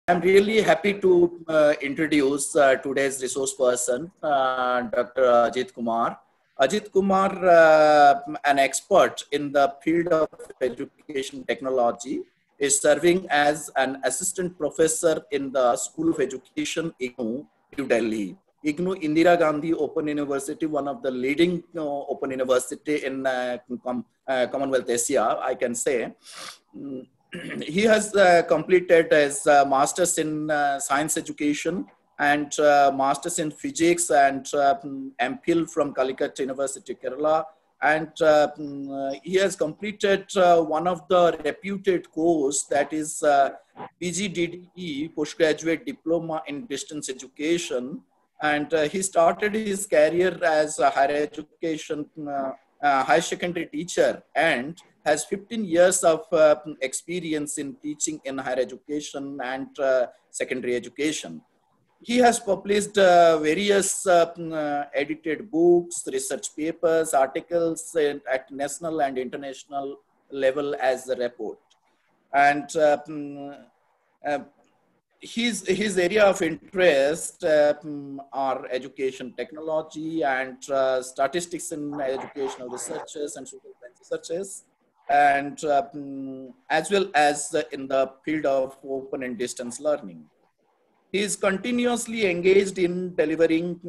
I'm really happy to introduce today's resource person, Dr. Ajit Kumar. Ajit Kumar, an expert in the field of education technology, is serving as an assistant professor in the School of Education, IGNOU, New Delhi. IGNOU, Indira Gandhi Open University, one of the leading open university in Commonwealth Asia, I can say. He has completed his master's in science education and master's in physics and MPhil from Calicut University, Kerala. And he has completed one of the reputed course, that is PGDDE, Postgraduate Diploma in Distance Education. And he started his career as a higher education, higher secondary teacher, and has 15 years of experience in teaching in higher education and secondary education. He has published various edited books, research papers, articles at national and international level as a report. And his area of interest are education technology and statistics in educational researches and social science researches, and as well as in the field of open and distance learning. He is continuously engaged in delivering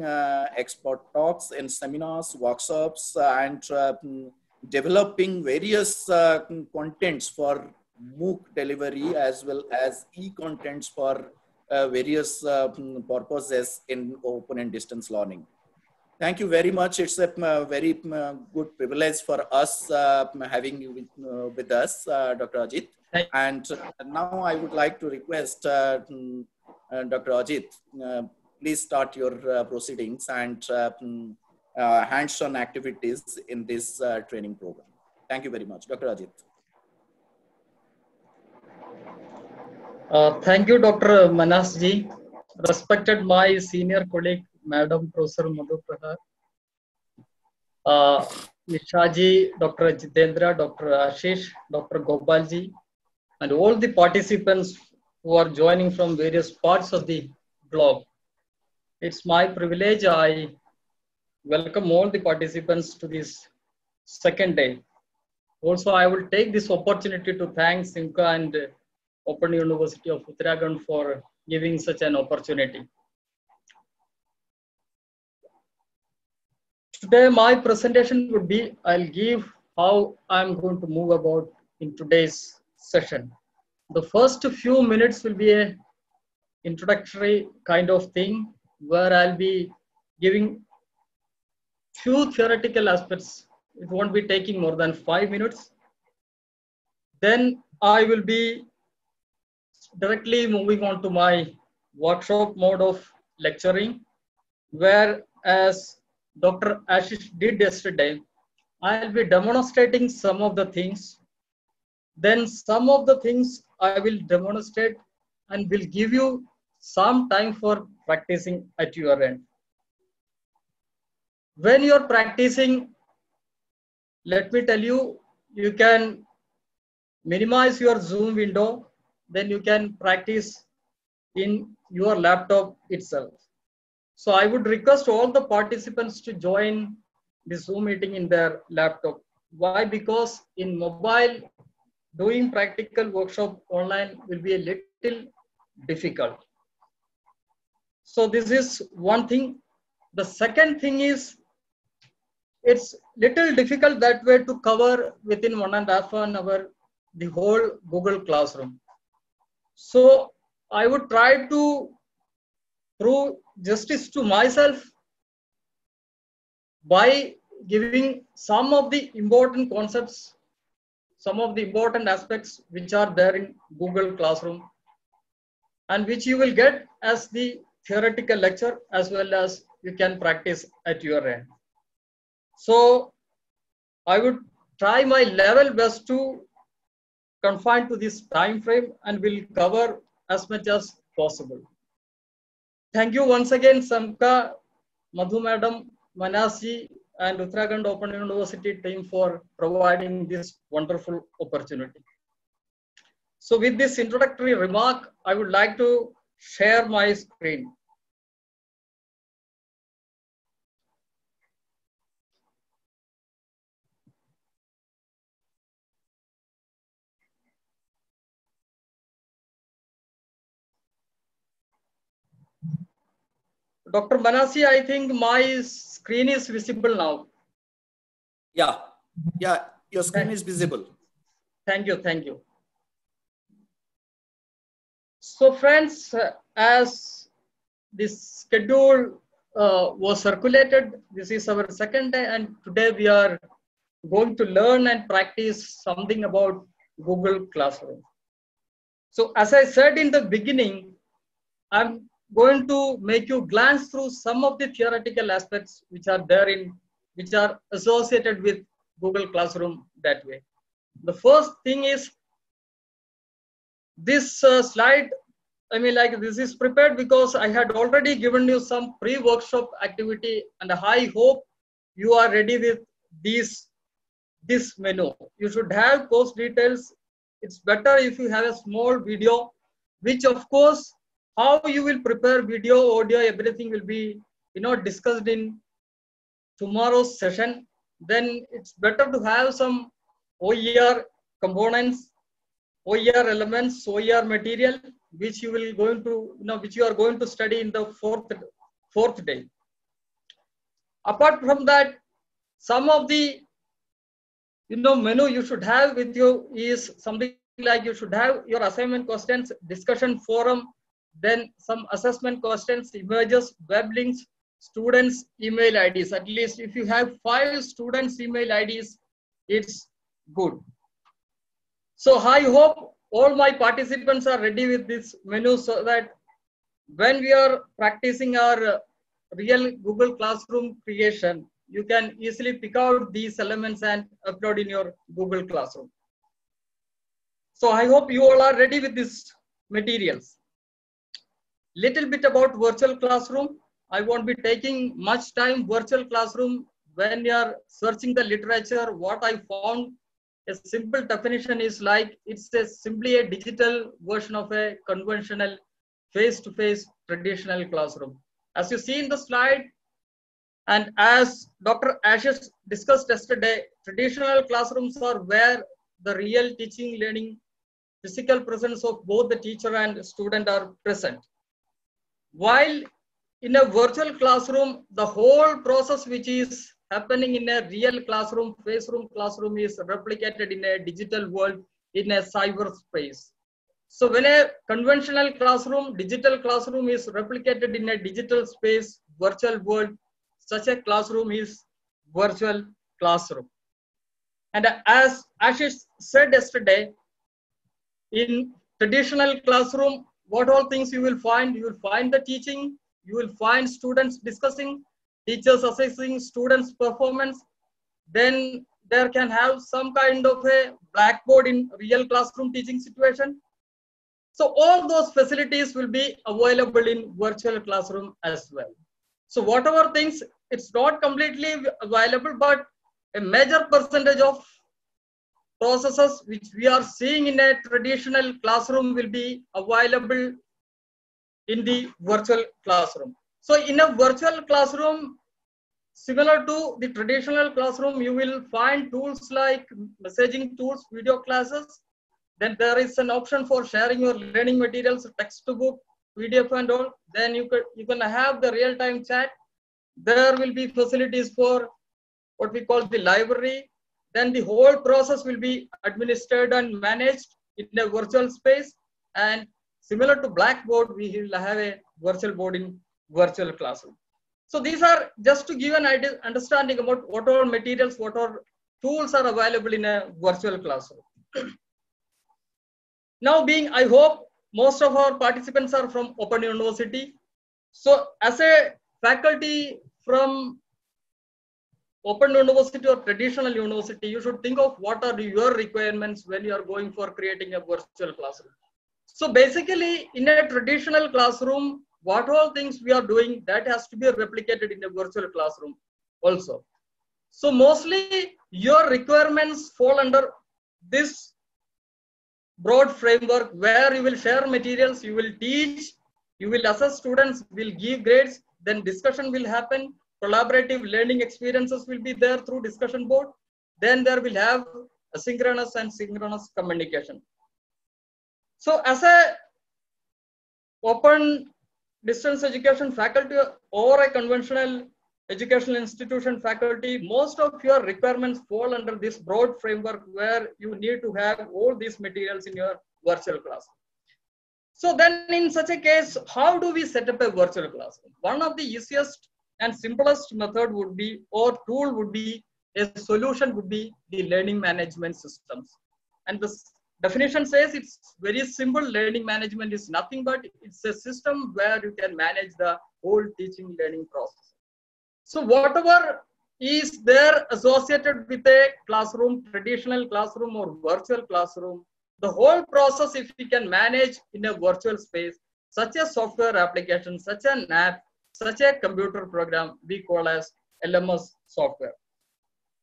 expert talks and seminars, workshops, and developing various contents for MOOC delivery as well as e-contents for various purposes in open and distance learning. Thank you very much. It's a very good privilege for us having you with us, Dr. Ajit. And now I would like to request Dr. Ajit, please start your proceedings and hands-on activities in this training program. Thank you very much, Dr. Ajit. Thank you, Dr. Manas ji. Respected my senior colleague, Madam Professor Madhu Prahar, Isha ji, Dr. Jitendra, Dr. Ashish, Dr. Gopal ji, and all the participants who are joining from various parts of the globe. It's my privilege. I welcome all the participants to this second day. Also, I will take this opportunity to thank Simca and Open University of Uttarakhand for giving such an opportunity. Today, my presentation would be, I'll give how I'm going to move about in today's session. The first few minutes will be a introductory kind of thing where I'll be giving few theoretical aspects. It won't be taking more than 5 minutes. Then I will be directly moving on to my workshop mode of lecturing, where as Dr. Ashish did yesterday, I'll be demonstrating some of the things. Then some of the things I will demonstrate and will give you some time for practicing at your end. When you're practicing, let me tell you, you can minimize your Zoom window, then you can practice in your laptop itself. So I would request all the participants to join the Zoom meeting in their laptop. Why? Because in mobile, doing practical workshop online will be a little difficult. So this is one thing. The second thing is, it's little difficult that way to cover within 1.5 hours the whole Google Classroom. So I would try to prove justice to myself by giving some of the important concepts, some of the important aspects which are there in Google Classroom and which you will get as the theoretical lecture as well as you can practice at your end. So I would try my level best to confine to this time frame and will cover as much as possible. Thank you once again, Samka, Madhu Madam, Manasi, and Uttarakhand Open University team for providing this wonderful opportunity. So with this introductory remark, I would like to share my screen. Dr. Manasi, I think my screen is visible now. Yeah, your screen is visible. Thank you, thank you. So friends, as this schedule was circulated, this is our second day, and today we are going to learn and practice something about Google Classroom. So as I said in the beginning, I'm going to make you glance through some of the theoretical aspects which are which are associated with Google Classroom that way. The first thing is this slide. I mean, like, this is prepared because I had already given you some pre-workshop activity, and I hope you are ready with this menu. You should have course details. It's better if you have a small video, which of course, how you will prepare video, audio, everything will be, discussed in tomorrow's session. Then it's better to have some OER components, OER elements, OER material, which you will going to, which you are going to study in the fourth day. Apart from that, some of the menu you should have with you is something like you should have your assignment questions, discussion forum, then some assessment questions, images, web links, students' email IDs. At least if you have 5 students' email IDs, it's good. So I hope all my participants are ready with this menu so that when we are practicing our real Google Classroom creation, you can easily pick out these elements and upload in your Google Classroom. So I hope you all are ready with these materials. Little bit about virtual classroom. I won't be taking much time. Virtual classroom, when you are searching the literature, what I found, a simple definition is like it's simply a digital version of a conventional face-to-face traditional classroom. As you see in the slide, and as Dr. Ashish discussed yesterday, traditional classrooms are where the real teaching, learning, physical presence of both the teacher and student are present. While in a virtual classroom, the whole process which is happening in a real classroom, face room classroom, is replicated in a digital world, in a cyberspace. So when a conventional classroom, digital classroom is replicated in a digital space, virtual world, such a classroom is virtual classroom. And as Ashish said yesterday, in traditional classroom, what all things you will find? You will find the teaching, you will find students discussing, teachers assessing students' performance. Then there can have some kind of a blackboard in real classroom teaching situation. So all those facilities will be available in virtual classroom as well. So whatever things, it's not completely available, but a major percentage of processes which we are seeing in a traditional classroom will be available in the virtual classroom. So in a virtual classroom, similar to the traditional classroom, you will find tools like messaging tools, video classes. Then there is an option for sharing your learning materials, textbook, PDF and all. Then you can have the real-time chat. There will be facilities for what we call the library. Then the whole process will be administered and managed in a virtual space. And similar to Blackboard, we will have a virtual board in virtual classroom. So these are just to give an idea, understanding about what all materials, what all tools are available in a virtual classroom. Now I hope most of our participants are from Open University. So as a faculty from Open University or traditional university, you should think of what are your requirements when you are going for creating a virtual classroom. So basically, in a traditional classroom, what all things we are doing, that has to be replicated in a virtual classroom also. So mostly your requirements fall under this broad framework where you will share materials, you will teach, you will assess students, will give grades, then discussion will happen, collaborative learning experiences will be there through discussion board, then there will have asynchronous and synchronous communication. So as a open distance education faculty or a conventional educational institution faculty, most of your requirements fall under this broad framework where you need to have all these materials in your virtual class. So then in such a case, how do we set up a virtual classroom? One of the easiest and simplest method would be, or tool would be, a solution would be the learning management systems. And the definition says it's very simple. Learning management is nothing but it's a system where you can manage the whole teaching learning process. So whatever is there associated with a classroom, traditional classroom or virtual classroom, the whole process, if we can manage in a virtual space, such a software application, such an app, such a computer program, we call as LMS software.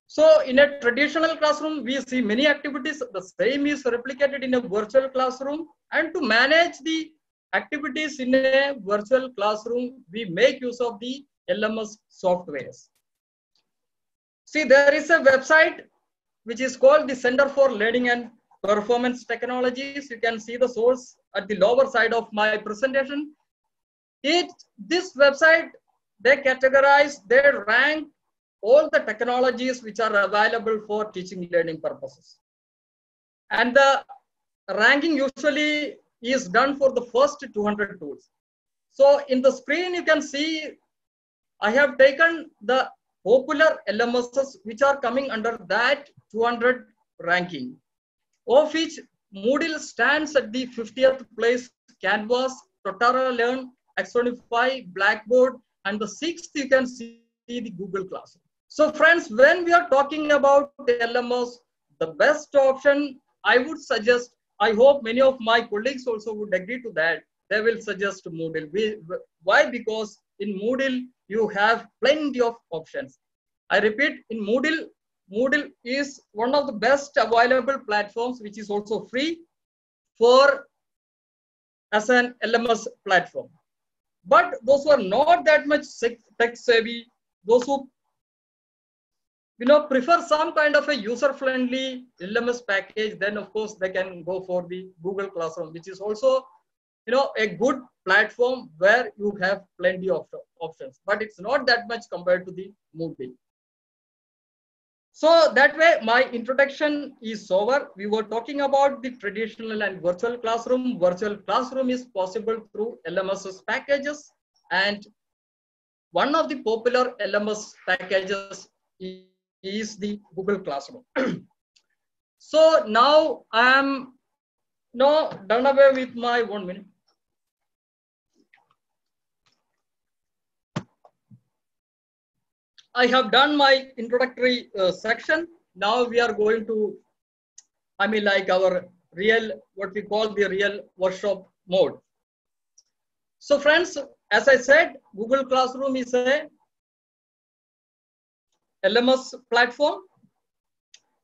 So in a traditional classroom, we see many activities. The same is replicated in a virtual classroom. And to manage the activities in a virtual classroom, we make use of the LMS softwares. See, there is a website which is called the Center for Learning and Performance Technologies. You can see the source at the lower side of my presentation. This website, they categorize, they rank all the technologies which are available for teaching learning purposes. And the ranking usually is done for the first 200 tools. So in the screen, you can see I have taken the popular LMSs which are coming under that 200 ranking, of which Moodle stands at the 50th place, Canvas, Totara Learn, Axonify, Blackboard, and the 6th you can see the Google Classroom. So friends, when we are talking about the LMS, the best option I would suggest, I hope many of my colleagues also would agree to that, they will suggest Moodle. Why? Because in Moodle, you have plenty of options. I repeat, in Moodle is one of the best available platforms, which is also free as an LMS platform. But those who are not that much tech savvy, those who prefer some kind of a user-friendly LMS package, then of course they can go for the Google Classroom, which is also a good platform where you have plenty of options, but it's not that much compared to the Moodle. So that way, my introduction is over. We were talking about the traditional and virtual classroom. Virtual classroom is possible through LMS packages, and one of the popular LMS packages is the Google Classroom. So now I am done away with my 1 minute. I have done my introductory section. Now we are going to, our real, what we call the real workshop mode. So friends, as I said, Google Classroom is a LMS platform.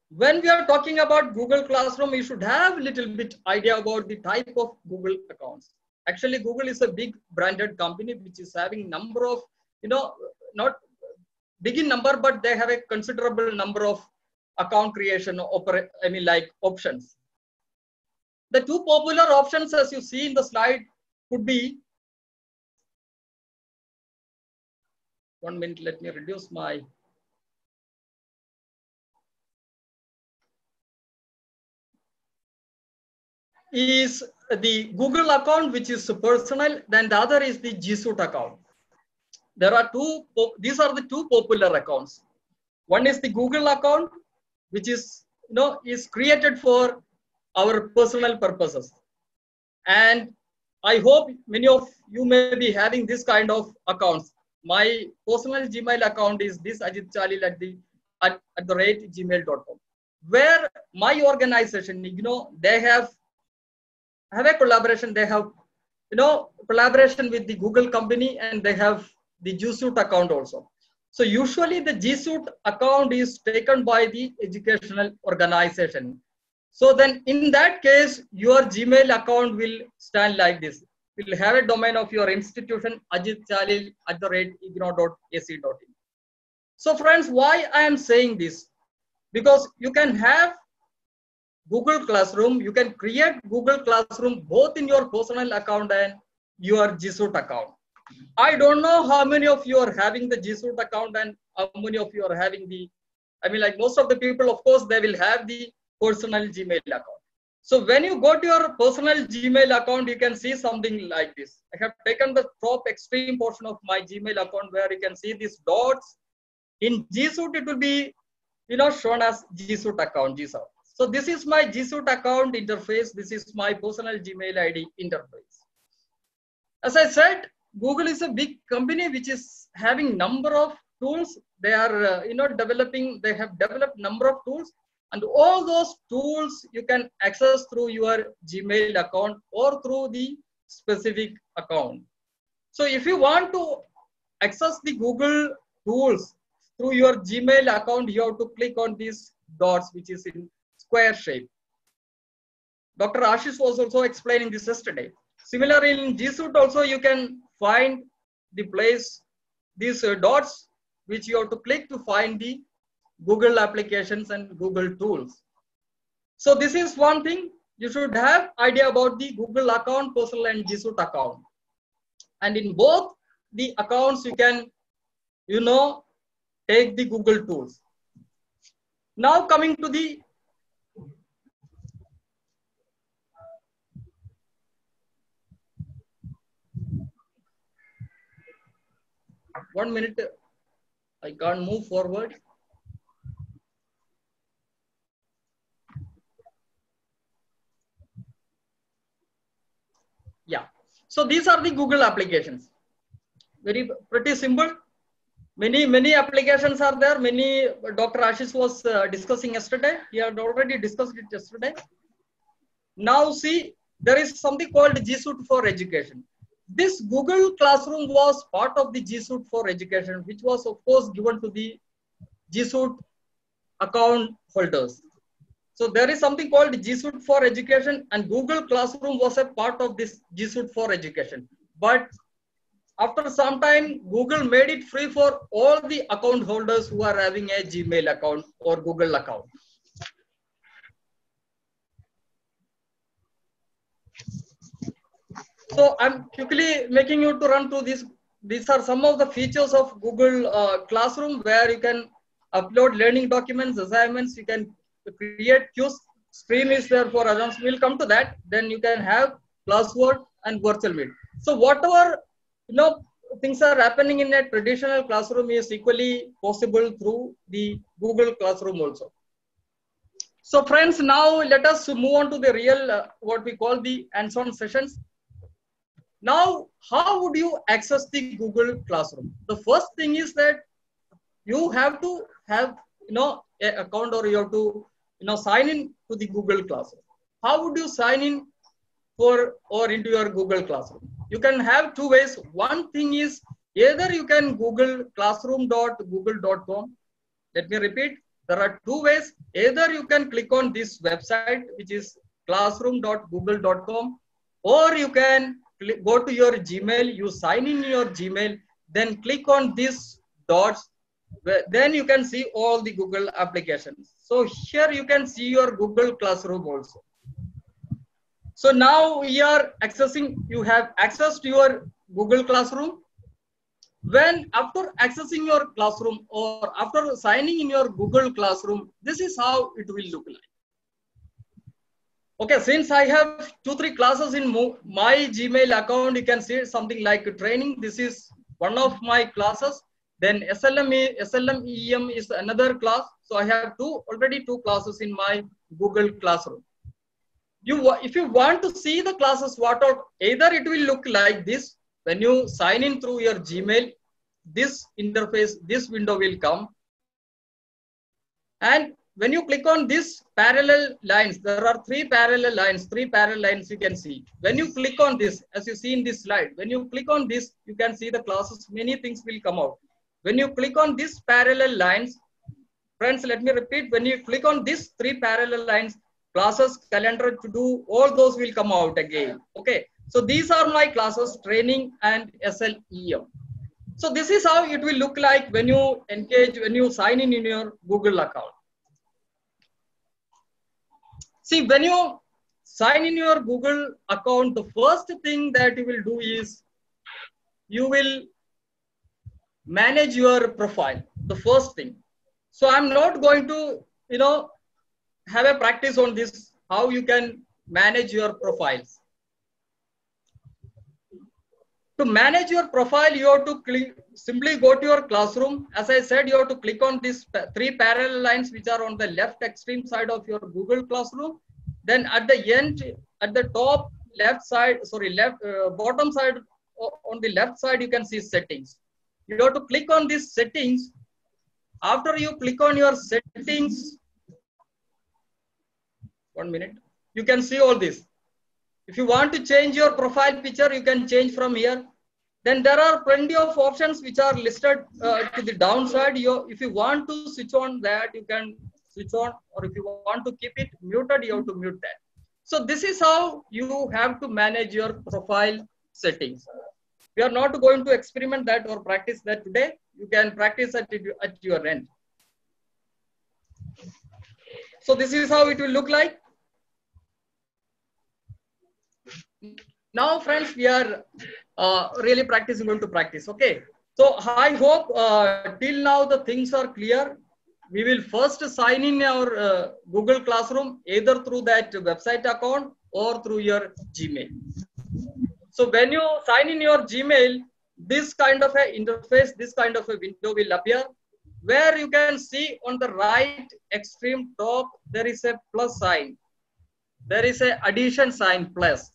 When we are talking about Google Classroom, you should have a little bit idea about the type of Google accounts. Actually, Google is a big branded company which is having number of, not big in number, but they have a considerable number of account creation options. The two popular options, as you see in the slide, could be, 1 minute, let me reduce my, is the Google account, which is personal, then the other is the G Suite account. There are these are the two popular accounts. One is the Google account, which is, is created for our personal purposes. And I hope many of you may be having this kind of accounts. My personal Gmail account is this ajitchalil@gmail.com, where my organization, they have a collaboration. They have, collaboration with the Google company, and they have the G Suite account also. So usually the G Suite account is taken by the educational organization. So then in that case, your Gmail account will stand like this. Will have a domain of your institution, ajitchalil@igno.ac.in. So friends, why I am saying this? Because you can have Google Classroom, you can create Google Classroom both in your personal account and your G Suite account. I don't know how many of you are having the G Suite account and how many of you are having the, I mean, like most of the people, of course, they will have the personal Gmail account. So when you go to your personal Gmail account, you can see something like this. I have taken the top extreme portion of my Gmail account where you can see these dots. In G Suite, it will be, shown as G Suite account, G Suite. So this is my G Suite account interface. This is my personal Gmail ID interface. As I said, Google is a big company which is having number of tools. They are, developing. They have developed number of tools, and all those tools you can access through your Gmail account or through the specific account. So if you want to access the Google tools through your Gmail account, you have to click on these dots, which is in square shape. Dr. Ashish was also explaining this yesterday. Similarly, in G Suite also you can find the place, these dots, which you have to click to find the Google applications and Google tools. So this is one thing. You should have idea about the Google account, personal and G Suite account. And in both the accounts, you can, take the Google tools. Now coming to the one minute, I can't move forward. Yeah. So these are the Google applications. Pretty simple. Many applications are there. Many Dr. Ashish was discussing yesterday. He had already discussed it yesterday. Now see, there is something called G Suite for Education. This Google Classroom was part of the G Suite for Education, which was of course given to the G Suite account holders. So there is something called G Suite for Education, and Google Classroom was a part of this G Suite for Education. But after some time, Google made it free for all the account holders who are having a Gmail account or Google account. So I'm quickly making you to run through this. These are some of the features of Google Classroom, where you can upload learning documents, assignments, you can create queues. Stream is there for assignments. We'll come to that. Then you can have classwork and virtual meet. So whatever things are happening in a traditional classroom is equally possible through the Google Classroom also. So friends, now let us move on to the real what we call the hands-on sessions. Now, how would you access the Google Classroom? The first thing is that you have to have an account, or you have to sign in to the Google Classroom. How would you sign in for or into your Google Classroom? You can have two ways. One thing is either you can Google classroom.google.com. Let me repeat. There are two ways. Either you can click on this website, which is classroom.google.com, or you can go to your Gmail, you sign in your Gmail, then click on these dots. Then you can see all the Google applications. So here you can see your Google Classroom also. So now you have access to your Google Classroom. When after accessing your classroom or after signing in your Google Classroom, this is how it will look like. Okay, since I have 2-3 classes in my Gmail account, you can see something like training. This is one of my classes. Then SLM-EM is another class. So I have already two classes in my Google Classroom. If you want to see the classes, either it will look like this. When you sign in through your Gmail, this interface, this window will come. And when you click on this parallel lines, there are three parallel lines you can see. When you click on this, as you see in this slide, when you click on this, you can see the classes, many things will come out. When you click on this parallel lines, friends, let me repeat, when you click on these three parallel lines, classes, calendar to do, all those will come out again. Okay. So these are my classes, training and SLEM. So this is how it will look like when you engage, when you sign in your Google account. See, when you sign in your Google account, the first thing that you will do is you will manage your profile, the first thing. So I'm not going to, have a practice on this, how you can manage your profiles. To manage your profile, you have to simply go to your classroom. As I said, you have to click on these 3 parallel lines which are on the left extreme side of your Google Classroom. Then at the end, at the top left side, bottom side, on the left side, you can see settings. You have to click on these settings. After you click on your settings, 1 minute, you can see all this. If you want to change your profile picture, you can change from here. Then there are plenty of options which are listed to the downside. If you want to switch on that, you can switch on, or if you want to keep it muted, you have to mute that. So this is how you have to manage your profile settings. We are not going to experiment that or practice that today. You can practice at your end. So this is how it will look like. Now, friends, we are really going to practice. Okay. So I hope till now the things are clear. We will first sign in our Google Classroom either through that website account or through your Gmail. So when you sign in your Gmail, this kind of a interface, this kind of a window will appear, where you can see on the right extreme top, there is a plus sign. There is a addition sign plus.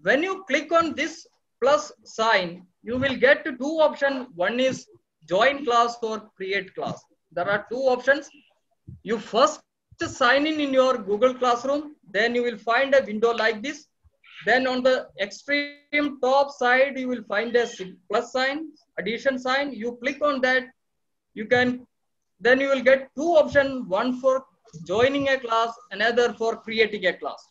When you click on this plus sign, you will get 2 options. One is join class or create class. There are 2 options. You first sign in your Google Classroom, then you will find a window like this. Then on the extreme top side, you will find a plus sign, addition sign. You click on that. Then you will get 2 options, one for joining a class, another for creating a class.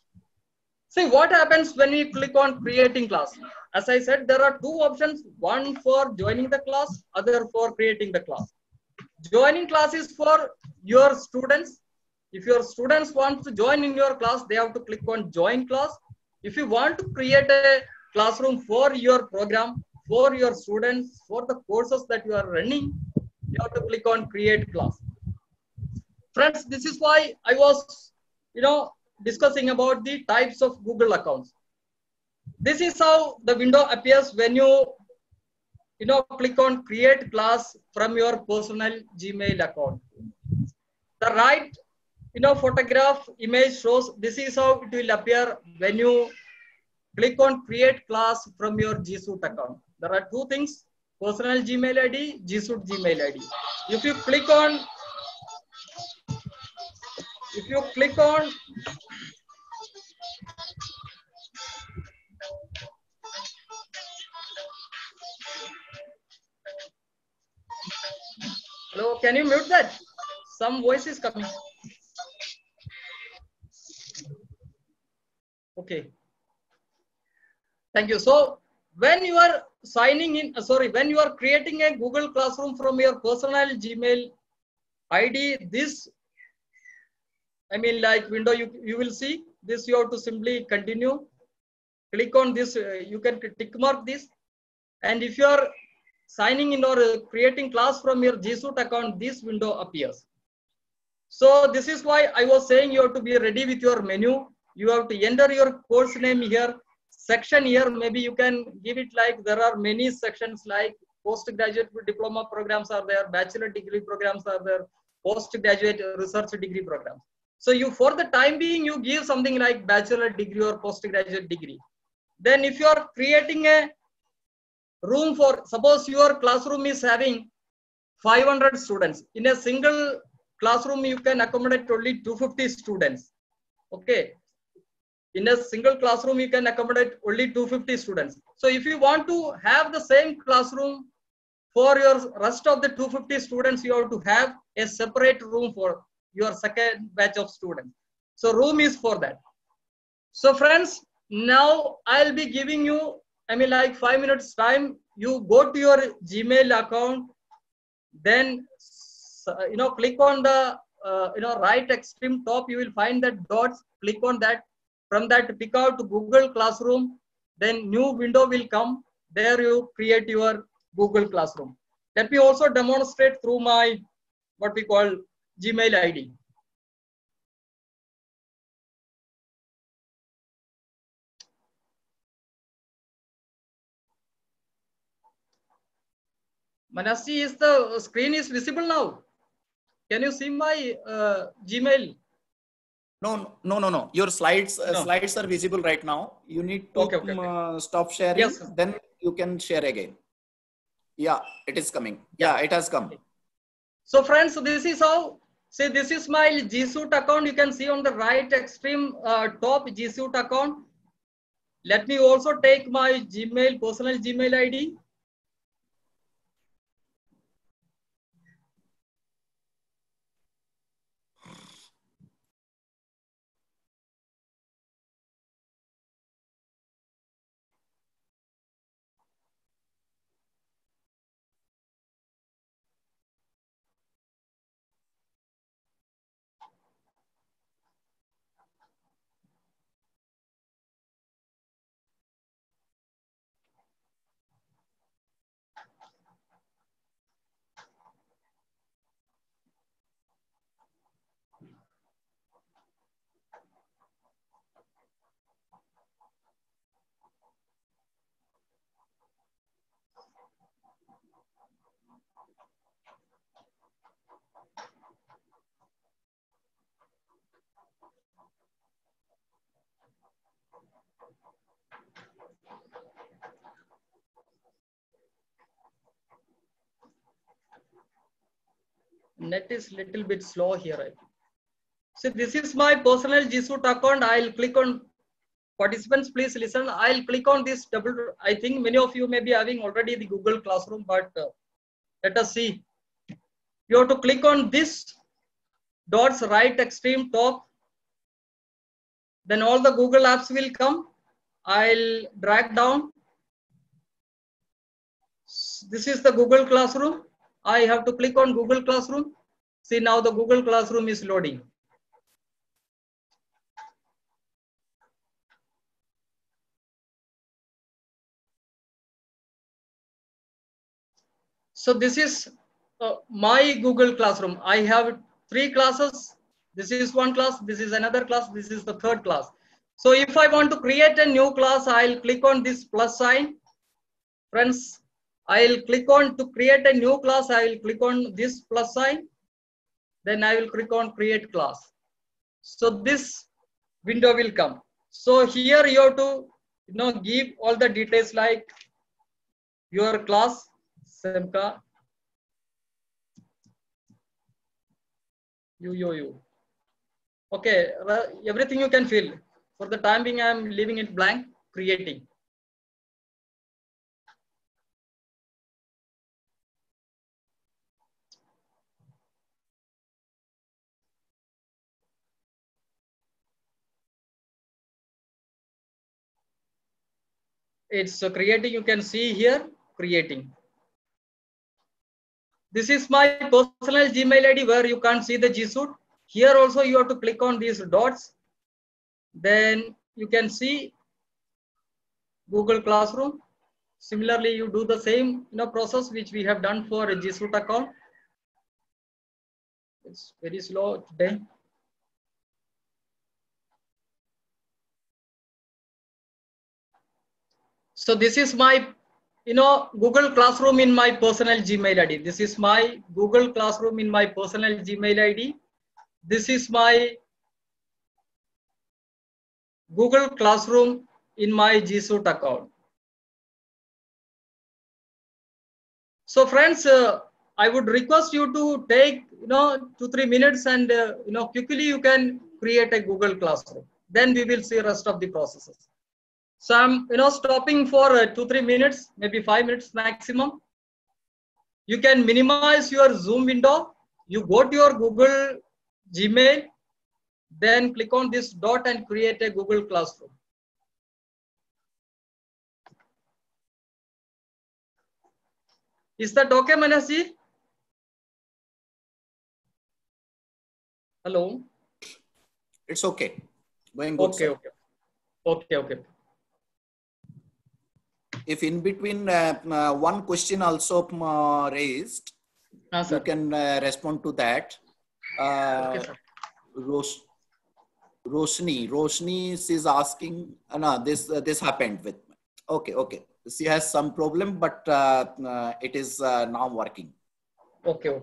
See what happens when we click on creating class. As I said, there are 2 options, one for joining the class, other for creating the class. Joining class is for your students. If your students want to join in your class, they have to click on join class. If you want to create a classroom for your program, for your students, for the courses that you are running, you have to click on create class. Friends, this is why I was, discussing about the types of Google accounts. This is how the window appears when you, click on create class from your personal Gmail account. The right, photograph image shows this is how it will appear when you click on create class from your G Suite account. There are 2 things, personal Gmail ID, G Suite Gmail ID. If you click on hello, can you mute that? Some voice is coming. Okay. Thank you. So when you are signing in, when you are creating a Google Classroom from your personal Gmail ID, this, like window, you will see this. You have to simply continue. Click on this. You can tick mark this. And if you are signing in or creating class from your G Suite account, this window appears. So this is why I was saying you have to be ready with your menu. You have to enter your course name here, section here. Maybe you can give it like there are many sections like postgraduate diploma programs are there, bachelor degree programs are there, postgraduate research degree programs. So you, for the time being, you give something like bachelor degree or postgraduate degree. Then if you are creating a room for, suppose your classroom is having 500 students. In a single classroom, you can accommodate only 250 students. Okay. In a single classroom, you can accommodate only 250 students. So if you want to have the same classroom for your rest of the 250 students, you have to have a separate room for your second batch of students. So room is for that. So friends, now I'll be giving you, like 5 minutes time. You go to your Gmail account, then click on the right extreme top. You will find that dots. Click on that. From that, pick out Google Classroom. Then new window will come. There you create your Google Classroom. Let me also demonstrate through my what we call Gmail ID. Manasi, is the screen is visible now? Can you see my Gmail? No. Your slides No. slides are visible right now. You need to Okay. stop sharing. Yes. Then you can share again. Yeah, it is coming. Yeah, it has come. Okay. So friends, this is how. See, this is my G Suite account. You can see on the right extreme top G Suite account. Let me also take my Gmail, personal Gmail ID. Net is little bit slow here. I think. So this is my personal G Suite account. I'll click on participants. Please listen. I'll click on this double. I think many of you may be having already the Google Classroom, but let us see. You have to click on this dots right extreme top. Then all the Google apps will come. I'll drag down. This is the Google Classroom. I have to click on Google Classroom. See, now the Google Classroom is loading. So this is my Google Classroom. I have 3 classes. This is one class. This is another class. This is the third class. So if I want to create a new class, I'll click on this plus sign. Friends, I'll click on to create a new class. I will click on this plus sign. Then I will click on create class. So this window will come. So here you have to give all the details like your class, Semka, you. Okay, everything you can fill. For the time being, I am leaving it blank, creating. It's creating, you can see here, creating. This is my personal Gmail ID where you can't see the G Suite. Here also you have to click on these dots. Then you can see Google Classroom. Similarly, you do the same process which we have done for a G Suite account. It's very slow today. So this is my Google Classroom in my personal Gmail ID. This is my Google Classroom in my personal Gmail ID. This is my Google Classroom in my G Suite account. So friends, I would request you to take 2-3 minutes and quickly you can create a Google Classroom. Then we will see rest of the processes. So I'm stopping for 2-3 minutes, maybe 5 minutes maximum. You can minimize your Zoom window. You go to your Google Gmail, then click on this dot and create a Google Classroom. Is that okay, Manasji? Hello? It's okay. Going good, Okay, sir. okay. Okay, okay. If in between one question also raised, you can respond to that. Okay, sir. Roshni is asking, no, this happened with me. Okay. She has some problem, but it is now working. Okay.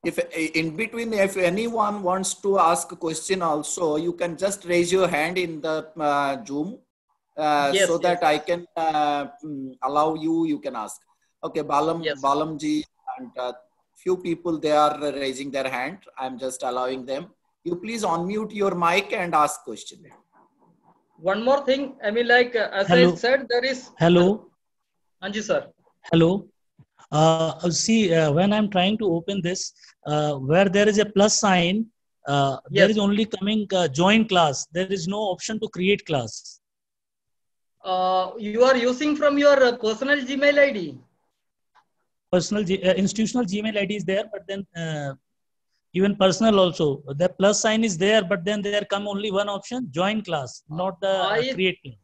If in between, if anyone wants to ask a question also, you can just raise your hand in the Zoom so that I can allow you, you can ask. Okay, Balamji and few people, they are raising their hand. I'm just allowing them. You please unmute your mic and ask question. One more thing, I mean, like as Hello. I said, there is. Hello. Anji sir. Hello. See, when I'm trying to open this, where there is a plus sign, there is only coming join class. There is no option to create class. You are using from your personal Gmail ID. Personal institutional Gmail ID is there, but then even personal also, the plus sign is there, but then there come only one option, join class, not the create class.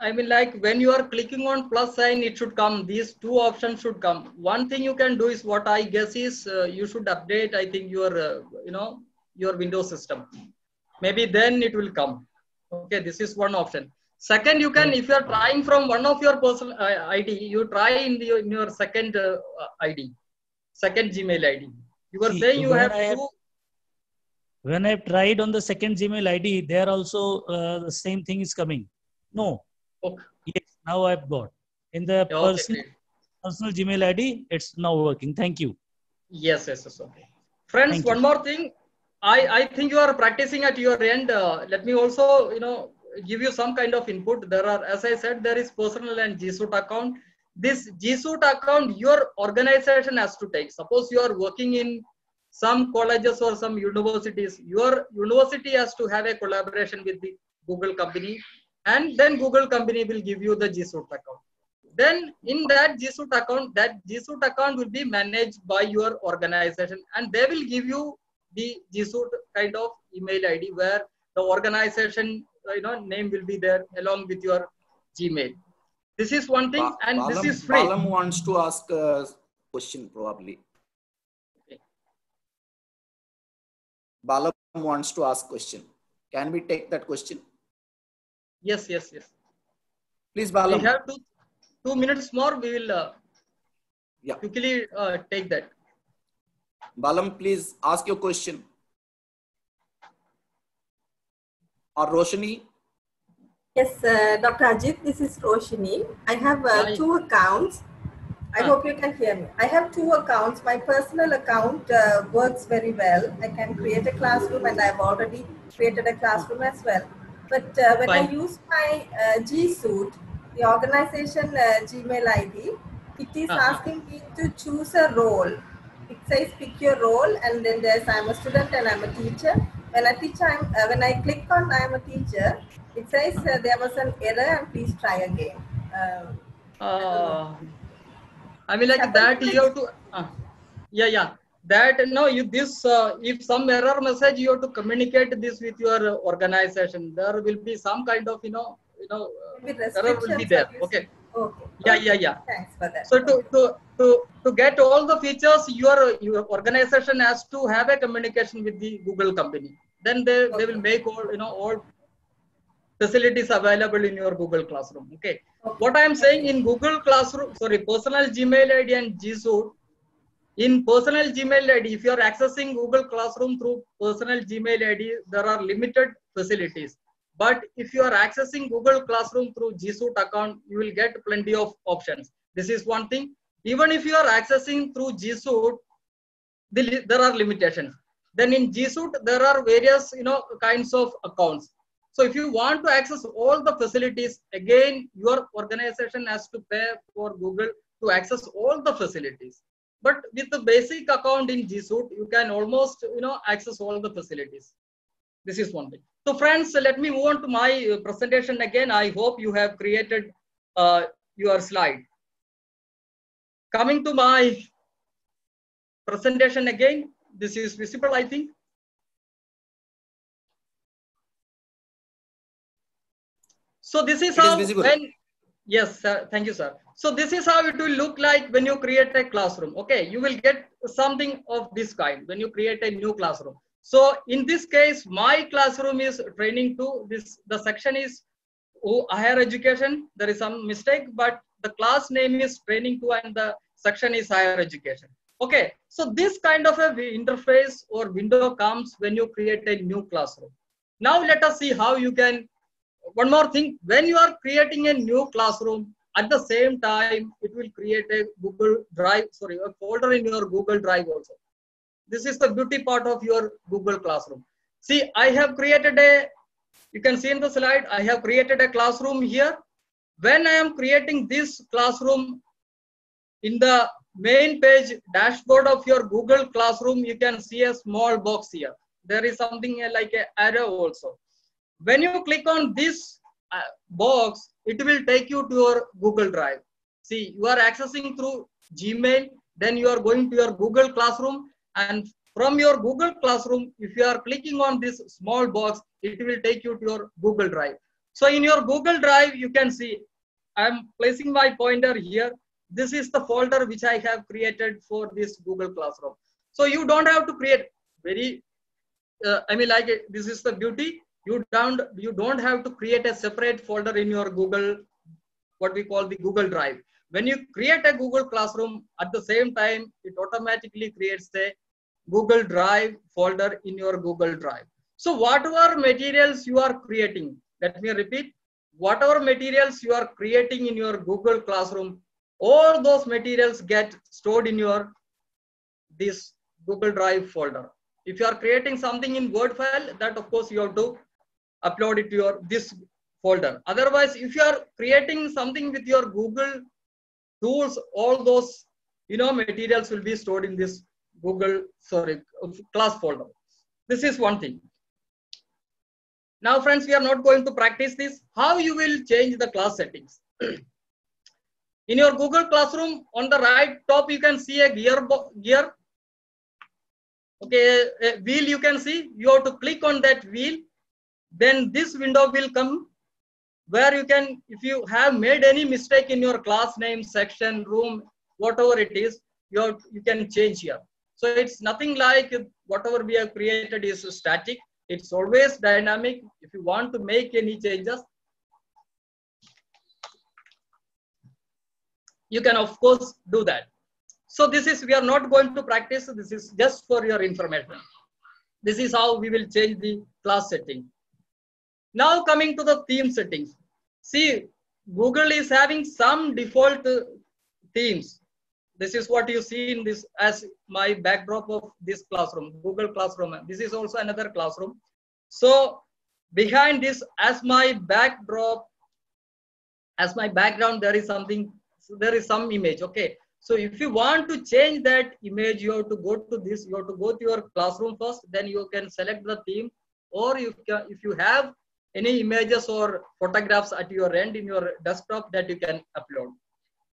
I mean, like when you are clicking on plus sign, it should come. These two options should come. One thing you can do is, what I guess is, you should update, I think, your your Windows system. Maybe then it will come. Okay, this is one option. Second, you can, if you are trying from one of your personal ID, you try in your second ID, second Gmail ID. You are saying you have two. When I've tried on the second Gmail ID, there also the same thing is coming. No. Okay. Yes, now I've got. In the personal Gmail ID, it's now working. Thank you. Yes. Okay. Friends, one more thing. I think you are practicing at your end. Let me also, give you some kind of input. There are, as I said, there is personal and G Suite account. This G Suite account, your organization has to take. Suppose you are working in some colleges or some universities, your university has to have a collaboration with the Google company, and then Google company will give you the G Suite account. Then in that G Suite account will be managed by your organization, and they will give you the G Suite kind of email ID where the organization name will be there along with your Gmail. This is one thing, and this is free. Balam wants to ask a question probably. Okay. Balam wants to ask question. Can we take that question? Yes. Please, Balam. We have 2 minutes more. We will quickly take that. Balam, please ask your question. Or Roshni? Yes, Dr. Ajit, this is Roshni. I have 2 accounts. I hope you can hear me. I have 2 accounts. My personal account works very well. I can create a classroom, and I've already created a classroom as well. But when I use my G Suite, the organization Gmail ID, it is asking me to choose a role. It says pick your role, and then there's I'm a student and I'm a teacher. When I click on I'm a teacher, it says there was an error and please try again. I mean, like that you have to, that if some error message, you have to communicate this with your organization. There will be some kind of error will be there. Okay. Yeah. Thanks for that. So to get all the features, your organization has to have a communication with the Google company. Then they will make all facilities available in your Google Classroom. Okay. What I am saying in Google Classroom, personal Gmail ID and G Suite. In personal Gmail ID, if you are accessing Google Classroom through personal Gmail ID, there are limited facilities. But if you are accessing Google Classroom through G Suite account, you will get plenty of options. This is one thing. Even if you are accessing through G Suite, there are limitations. Then in G Suite, there are various kinds of accounts. So if you want to access all the facilities, again, your organization has to pay for Google to access all the facilities. but with the basic account in G Suite, you can almost, access all the facilities. This is one thing. So friends, let me move on to my presentation again. I hope you have created your slide. Coming to my presentation again, this is visible, I think. So this is how, yes, sir, thank you, sir. So this is how it will look like when you create a classroom. Okay, you will get something of this kind when you create a new classroom. So in this case, my classroom is training 2. The section is higher education. There is some mistake, but the class name is training 2 and the section is higher education. Okay, so this kind of a interface or window comes when you create a new classroom. Now let us see how you can. One more thing, when you are creating a new classroom, at the same time, it will create a Google Drive, a folder in your Google Drive also. This is the beauty part of your Google Classroom. See, I have created you can see in the slide, I have created a classroom here. When I am creating this classroom, in the main page dashboard of your Google Classroom, you can see a small box here. There is something like an arrow also. When you click on this box, it will take you to your Google Drive. See, you are accessing through Gmail, then you are going to your Google Classroom, and from your Google Classroom, if you are clicking on this small box, it will take you to your Google Drive. So in your Google Drive, you can see, I am placing my pointer here. This is the folder which I have created for this Google Classroom. So you don't have to create this is the beauty. You don't have to create a separate folder in your Google, what we call the Google Drive. When you create a Google Classroom, at the same time, it automatically creates a Google Drive folder in your Google Drive. So whatever materials you are creating, let me repeat, whatever materials you are creating in your Google Classroom, all those materials get stored in your this Google Drive folder. If you are creating something in Word file, that of course you have to upload it to your this folder. Otherwise, if you are creating something with your Google tools, all those materials will be stored in this class folder. This is one thing. Now friends, we are not going to practice this. How you will change the class settings. In your Google Classroom, on the right top, you can see a gear. Okay, a wheel you can see. You have to click on that wheel. Then this window will come where you can, if you have made any mistake in your class name, section, room, whatever it is, you can change here. So it's nothing like whatever we have created is static. It's always dynamic. If you want to make any changes, you can of course do that. So we are not going to practice. This is just for your information. This is how we will change the class setting. Now coming to the theme settings. See, Google is having some default themes. This is what you see in this as my backdrop of this classroom, Google Classroom. This is also another classroom. So behind this, as my backdrop, as my background, there is something, there is some image. Okay. So if you want to change that image, you have to go to this, you have to go to your classroom first, then you can select the theme, or if you have any images or photographs at your end in your desktop, that you can upload.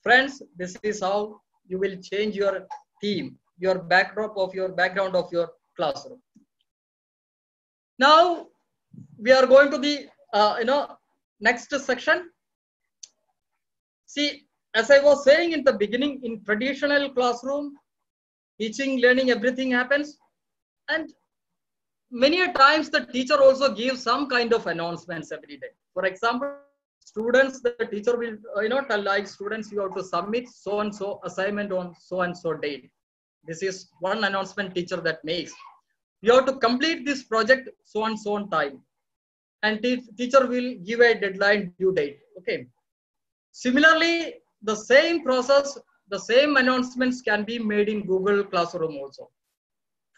Friends, this is how you will change your theme, your backdrop of your background of your classroom. Now we are going to the next section. See, as I was saying in the beginning, in traditional classroom, teaching, learning, everything happens, and many a times the teacher also gives some kind of announcements every day. For example, students, the teacher will tell like students, you have to submit so and so assignment on so and so date. This is one announcement teacher that makes. You have to complete this project so and so on time, and teacher will give a deadline due date. Okay. Similarly, the same process, the same announcements can be made in Google Classroom also.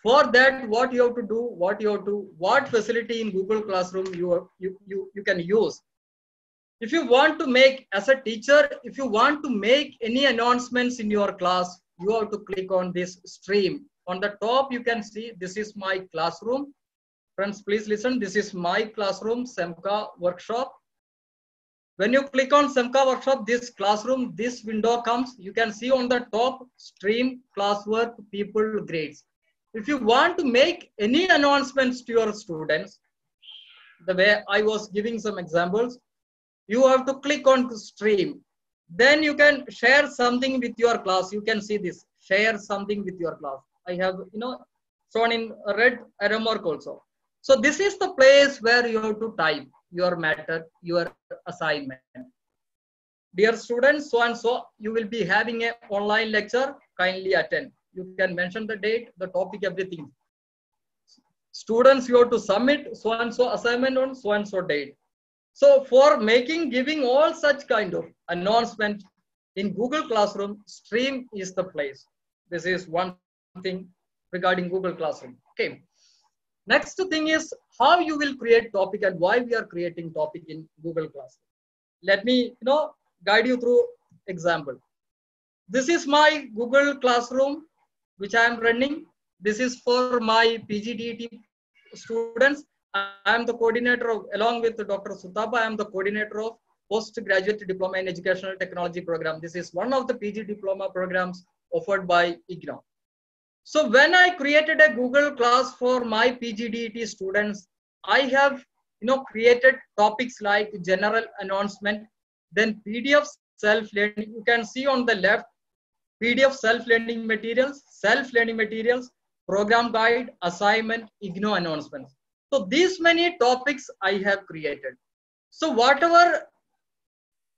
For that, what you have to do, what facility in Google Classroom you can use. If you want to make, as a teacher, if you want to make any announcements in your class, you have to click on this stream. On the top, you can see this is my classroom. Friends, please listen. This is my classroom, SEMCA workshop. When you click on SEMCA workshop, this classroom, this window comes. You can see on the top, stream, classwork, people, grades. If you want to make any announcements to your students, the way I was giving some examples, you have to click on stream. Then you can share something with your class. You can see this, share something with your class. I have, shown in red arrow mark also. So this is the place where you have to type your matter, your assignment. Dear students, so and so, you will be having an online lecture, kindly attend. You can mention the date, the topic, everything. Students, you have to submit so and so assignment on so and so date. So for giving all such kind of announcement in Google Classroom, stream is the place. This is one thing regarding Google Classroom. Okay. Next thing is how you will create topic and why we are creating topic in Google Classroom. Let me, guide you through example. This is my Google Classroom, which I am running. This is for my PGDET students. I am the coordinator of, along with Dr. Sutapa, I am the coordinator of Postgraduate Diploma in Educational Technology program. This is one of the PG diploma programs offered by IGNOU. So when I created a Google class for my PGDET students, I have created topics like general announcement, then PDF self-learning. You can see on the left, PDF self-learning materials, program guide, assignment, IGNOU announcements. So these many topics I have created. So whatever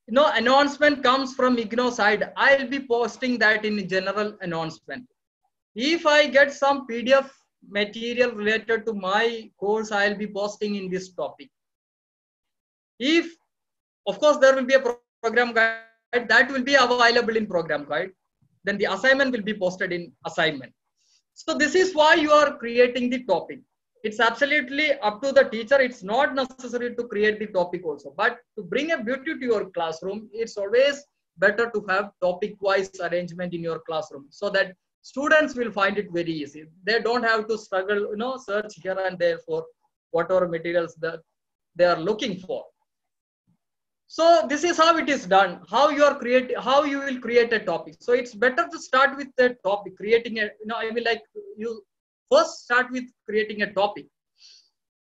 announcement comes from IGNOU side, I'll be posting that in general announcement. If I get some PDF material related to my course, I'll be posting in this topic. If, of course, there will be a program guide that will be available in program guide, then the assignment will be posted in assignment. So this is why you are creating the topic. It's absolutely up to the teacher. It's not necessary to create the topic also, but to bring a beauty to your classroom, it's always better to have topic-wise arrangement in your classroom so that students will find it very easy. They don't have to struggle, search here and there for whatever materials that they are looking for. So this is how it is done. How you will create a topic. So it's better to start with the topic, creating a, you first start with creating a topic.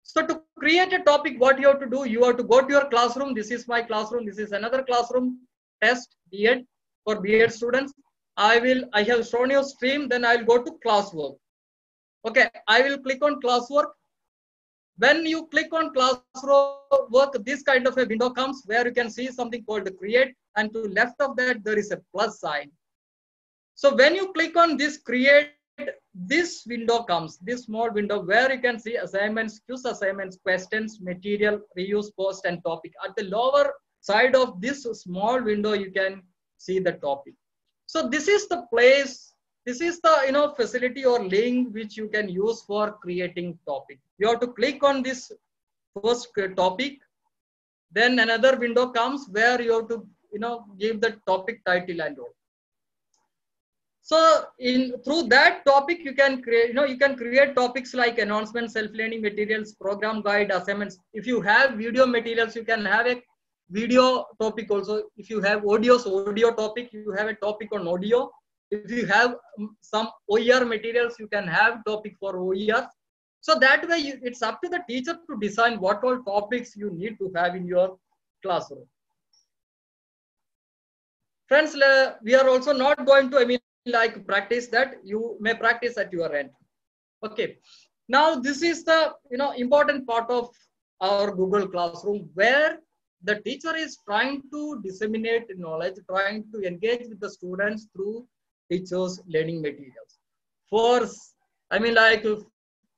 So to create a topic, what you have to do, you have to go to your classroom. This is my classroom. This is another classroom test, B.Ed, for B.Ed students. I have shown you stream, then I'll go to classwork. Okay, I will click on classwork. When you click on classwork, this kind of a window comes where you can see something called create, and to left of that, there is a plus sign. So when you click on this create, this window comes, this small window where you can see assignments, quiz assignments, questions, material, reuse, post, and topic. At the lower side of this small window, you can see the topic. So this is the place, this is the facility or link which you can use for creating topic. You have to click on this first topic, then another window comes where you have to give the topic title and all. So through that topic you can create you can create topics like announcements, self-learning materials, program guide, assignments. If you have video materials, you can have a video topic also. If you have audio topic, you have a topic on audio. If you have some OER materials, you can have topic for OER. So that way it's up to the teacher to design what all topics you need to have in your classroom. Friends, we are also not going to, practice that. You may practice at your end. Okay. Now this is the, important part of our Google Classroom where the teacher is trying to disseminate knowledge, trying to engage with the students through teachers' learning materials. For,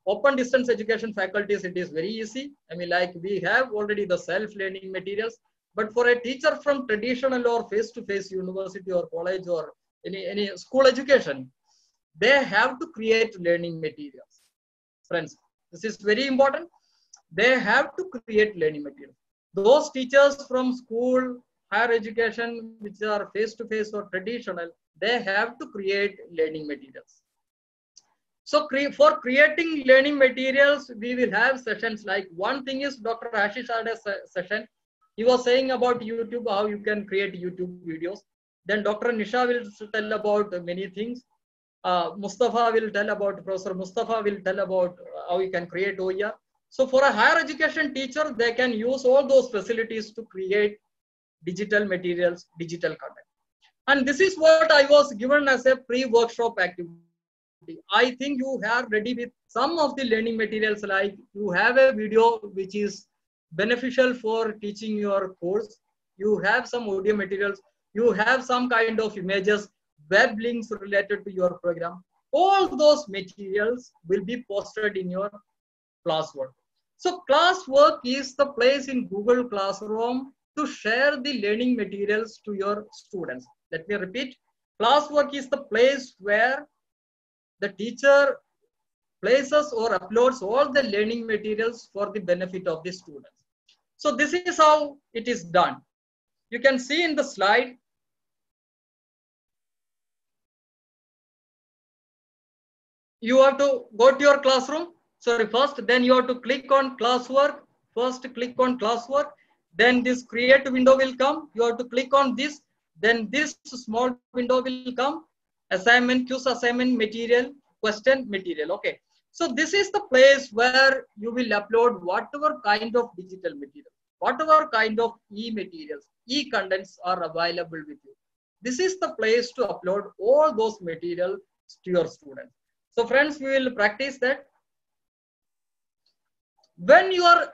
open distance education faculties, it is very easy. We have already the self-learning materials, but for a teacher from traditional or face-to-face university or college or any school education, they have to create learning materials. Friends, this is very important. They have to create learning materials. Those teachers from school, higher education, which are face-to-face or traditional, they have to create learning materials. So for creating learning materials, we will have sessions like, one thing is Dr. Ashish had a session. He was saying about YouTube, how you can create YouTube videos. Then Dr. Nisha will tell about many things. Mustafa will tell about, Professor Mustafa will tell about how you can create OER. So for a higher education teacher, they can use all those facilities to create digital materials, digital content. And this is what I was given as a pre-workshop activity. I think you have ready with some of the learning materials, like you have a video which is beneficial for teaching your course. You have some audio materials. You have some kind of images, web links related to your program. All those materials will be posted in your classwork. So classwork is the place in Google Classroom to share the learning materials to your students. Let me repeat. Classwork is the place where the teacher places or uploads all the learning materials for the benefit of the students. So this is how it is done. You can see in the slide. You have to go to your classroom. Sorry, first, then you have to click on classwork. First, click on classwork. Then this create window will come. You have to click on this. Then this small window will come. Assignment, quiz assignment material, question material. Okay. So this is the place where you will upload whatever kind of digital material, whatever kind of e-materials, e-contents are available with you. This is the place to upload all those materials to your students. So friends, we will practice that. When you are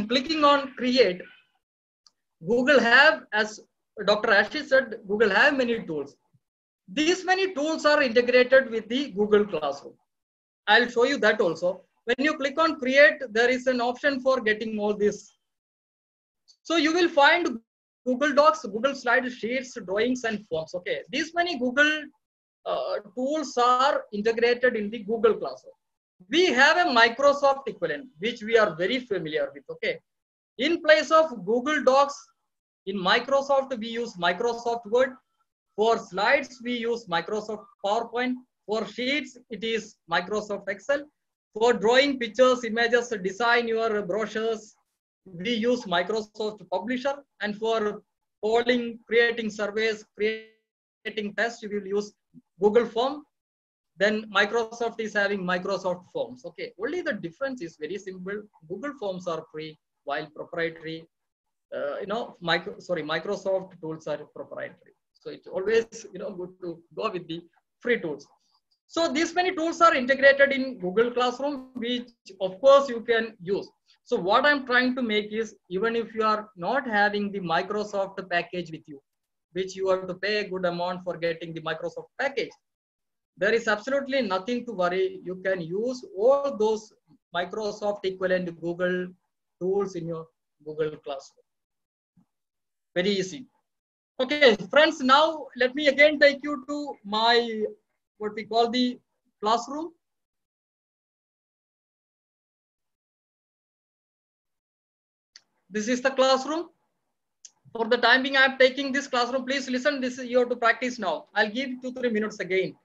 clicking on create, Google have, as Dr. Ashish said, Google have many tools. These many tools are integrated with the Google Classroom. I'll show you that also. When you click on create, there is an option for getting all this. So you will find Google Docs, Google Slides, Sheets, Drawings, and Forms. Okay, these many Google tools are integrated in the Google Classroom. We have a Microsoft equivalent, which we are very familiar with. Okay, in place of Google Docs, in Microsoft, we use Microsoft Word. For slides, we use Microsoft PowerPoint. For sheets, it is Microsoft Excel. For drawing pictures, images, design your brochures, we use Microsoft Publisher. And for polling, creating surveys, creating tests, you will use Google Form. Then Microsoft is having Microsoft Forms. Okay, only the difference is very simple. Google Forms are free, while proprietary, Microsoft tools are proprietary. So it's always, good to go with the free tools. So these many tools are integrated in Google Classroom, which of course you can use. So what I'm trying to make is, even if you are not having the Microsoft package with you, which you have to pay a good amount for getting the Microsoft package, there is absolutely nothing to worry. You can use all those Microsoft equivalent Google tools in your Google Classroom. Very easy. Okay, friends, now let me again take you to my, what we call the classroom. This is the classroom. For the time being, I am taking this classroom. Please listen, this is you have to practice now. I'll give 2-3 minutes again.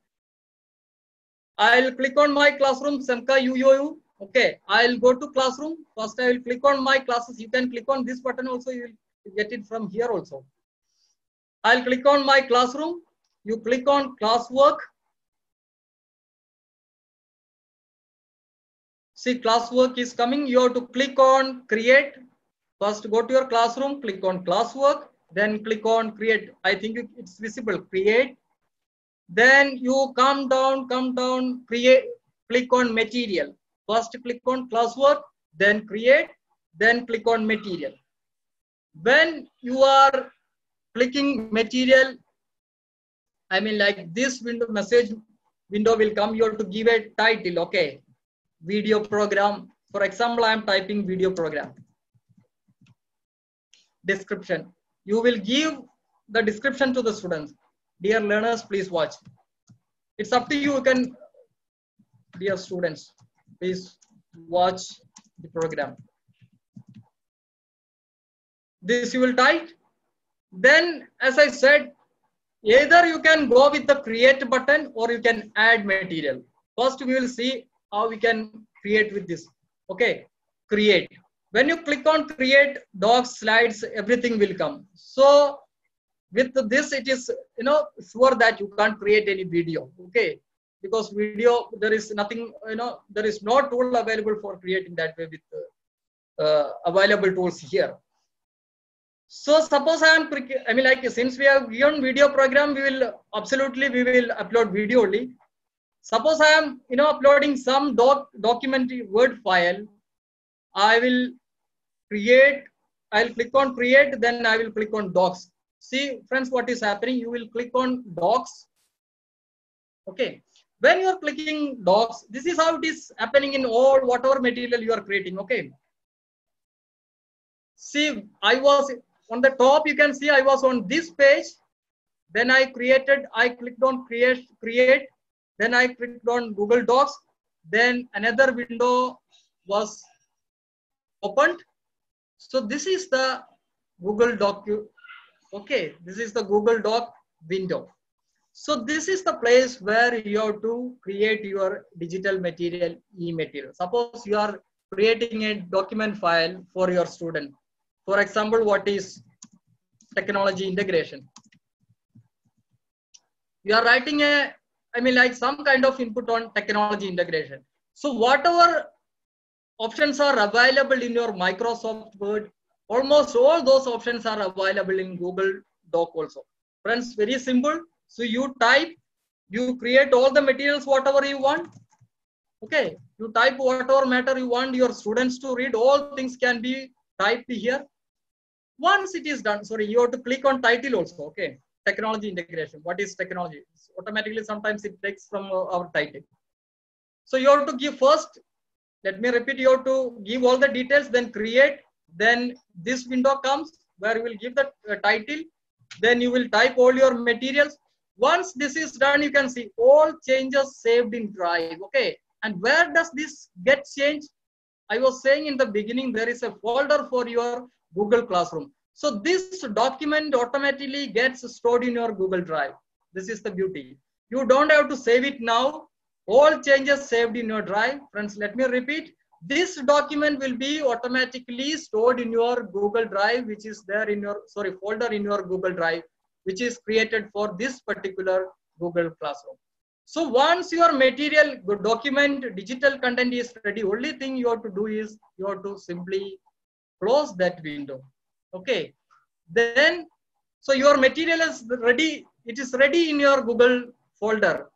I'll click on my classroom, Semka UOU. Okay, I'll go to classroom. First, I will click on my classes. You can click on this button also. You will get it from here also. I'll click on my classroom. You click on classwork. See, classwork is coming. You have to click on create. First, go to your classroom, click on classwork, then click on create. I think it's visible, create. Then you come down, create, click on material. First, click on classwork, then create, then click on material. When you are clicking material, I mean like this window, message window will come. You have to give a title, okay? Video program. For example, I am typing video program. Description. You will give the description to the students. Dear learners, please watch. It's up to you. You can, dear students, please watch the program. This you will type. Then, as I said, either you can go with the create button or you can add material. First, we will see how we can create with this. Okay, create. When you click on create, docs, slides, everything will come. So with this, it is, sure that you can't create any video. Okay, because video, there is nothing, there is no tool available for creating that way with available tools here. So suppose since we have given video program, we will upload video only. Suppose I am, uploading some document Word file. I will click on create, then I will click on docs. See, friends, what is happening? You will click on docs. Okay. When you are clicking docs, this is how it is happening in all whatever material you are creating. Okay. See, I was on the top, you can see I was on this page. Then I clicked on create. Then I clicked on Google Docs. Then another window was opened. So this is the Google Doc. Okay, this is the Google Doc window. So this is the place where you have to create your digital material, e-material. Suppose you are creating a document file for your student. For example, what is technology integration? You are writing some kind of input on technology integration. So whatever options are available in your Microsoft Word, almost all those options are available in Google Doc also. Friends, very simple. So you type, you create all the materials, whatever you want. Okay, you type whatever matter you want your students to read, all things can be typed here. Once it is done, sorry, you have to click on title also. Okay, technology integration. What is technology? Automatically, sometimes it takes from our title. So you have to give first, let me repeat, you have to give all the details, then create. Then this window comes where you will give the title. Then you will type all your materials. Once this is done, you can see all changes saved in Drive. Okay, and where does this get changed? I was saying in the beginning, there is a folder for your Google Classroom. So this document automatically gets stored in your Google Drive. This is the beauty. You don't have to save it now. All changes saved in your Drive. Friends, let me repeat. This document will be automatically stored in your Google Drive, which is there in your, folder in your Google Drive, which is created for this particular Google Classroom. So once your material document, digital content is ready, only thing you have to do is you have to simply close that window. Okay. Then, so your material is ready. It is ready in your Google folder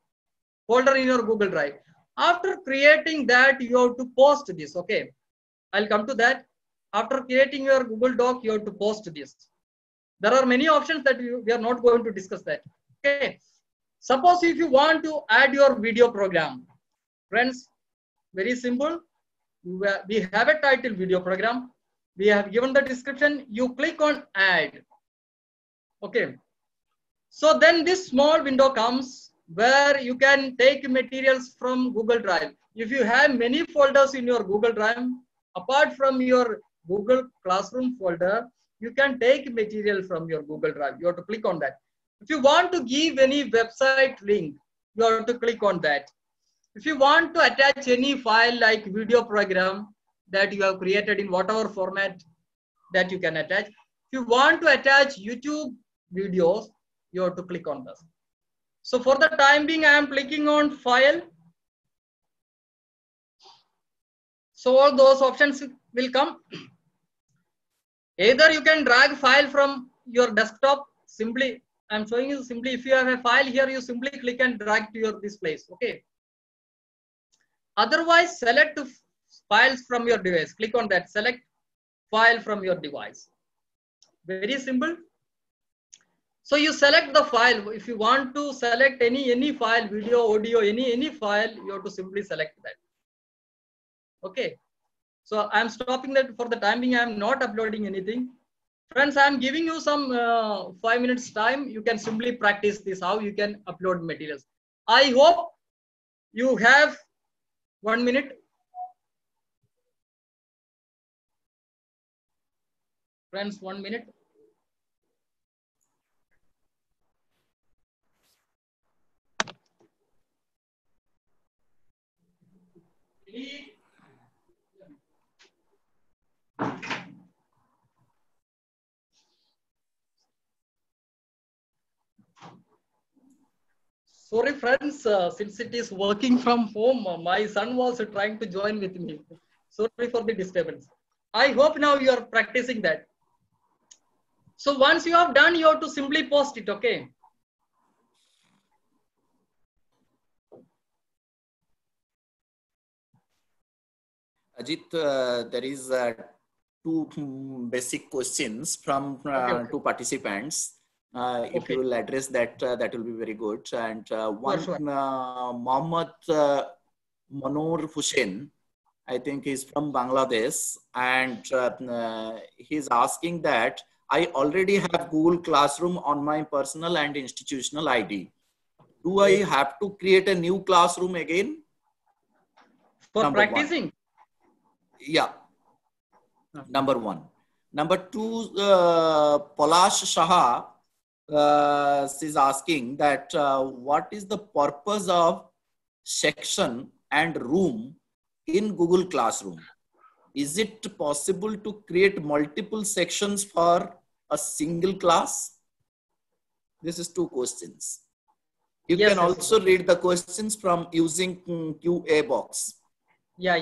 in your Google Drive. After creating that, you have to post this. Okay. I'll come to that. After creating your Google Doc, you have to post this. There are many options that we are not going to discuss that. Okay. Suppose if you want to add your video program, friends, very simple. We have a title video program. We have given the description. You click on add. Okay. So then this small window comes where you can take materials from Google Drive. If you have many folders in your Google Drive, apart from your Google Classroom folder, you can take material from your Google Drive. You have to click on that. If you want to give any website link, you have to click on that. If you want to attach any file like video program that you have created in whatever format that you can attach. If you want to attach YouTube videos, you have to click on this. So for the time being, I am clicking on file. So all those options will come. Either you can drag file from your desktop. Simply, I'm showing you simply, if you have a file here, you simply click and drag to your this place. Okay. Otherwise, select files from your device. Click on that. Select file from your device. Very simple. So you select the file. If you want to select any file, video, audio, any file, you have to simply select that. Okay. So I'm stopping that for the time being. I'm not uploading anything. Friends, I'm giving you some 5 minutes time. You can simply practice this, how you can upload materials. I hope you have 1 minute. Friends, 1 minute. Sorry, friends, since it is working from home, my son was trying to join with me. Sorry for the disturbance. I hope now you are practicing that. So once you have done, you have to simply post it, okay? Ajit, there is two basic questions from Okay. two participants. If you will address that, that will be very good. And one, sure. Mohammed Manor Hussain, I think he's from Bangladesh, and he's asking that I already have Google Classroom on my personal and institutional ID. Do I have to create a new classroom again? For practicing? One. Yeah. Number one. Number two, Palash Shah is asking that what is the purpose of section and room in Google Classroom? Is it possible to create multiple sections for a single class? This is two questions. You can also read the questions from using QA box. Yeah.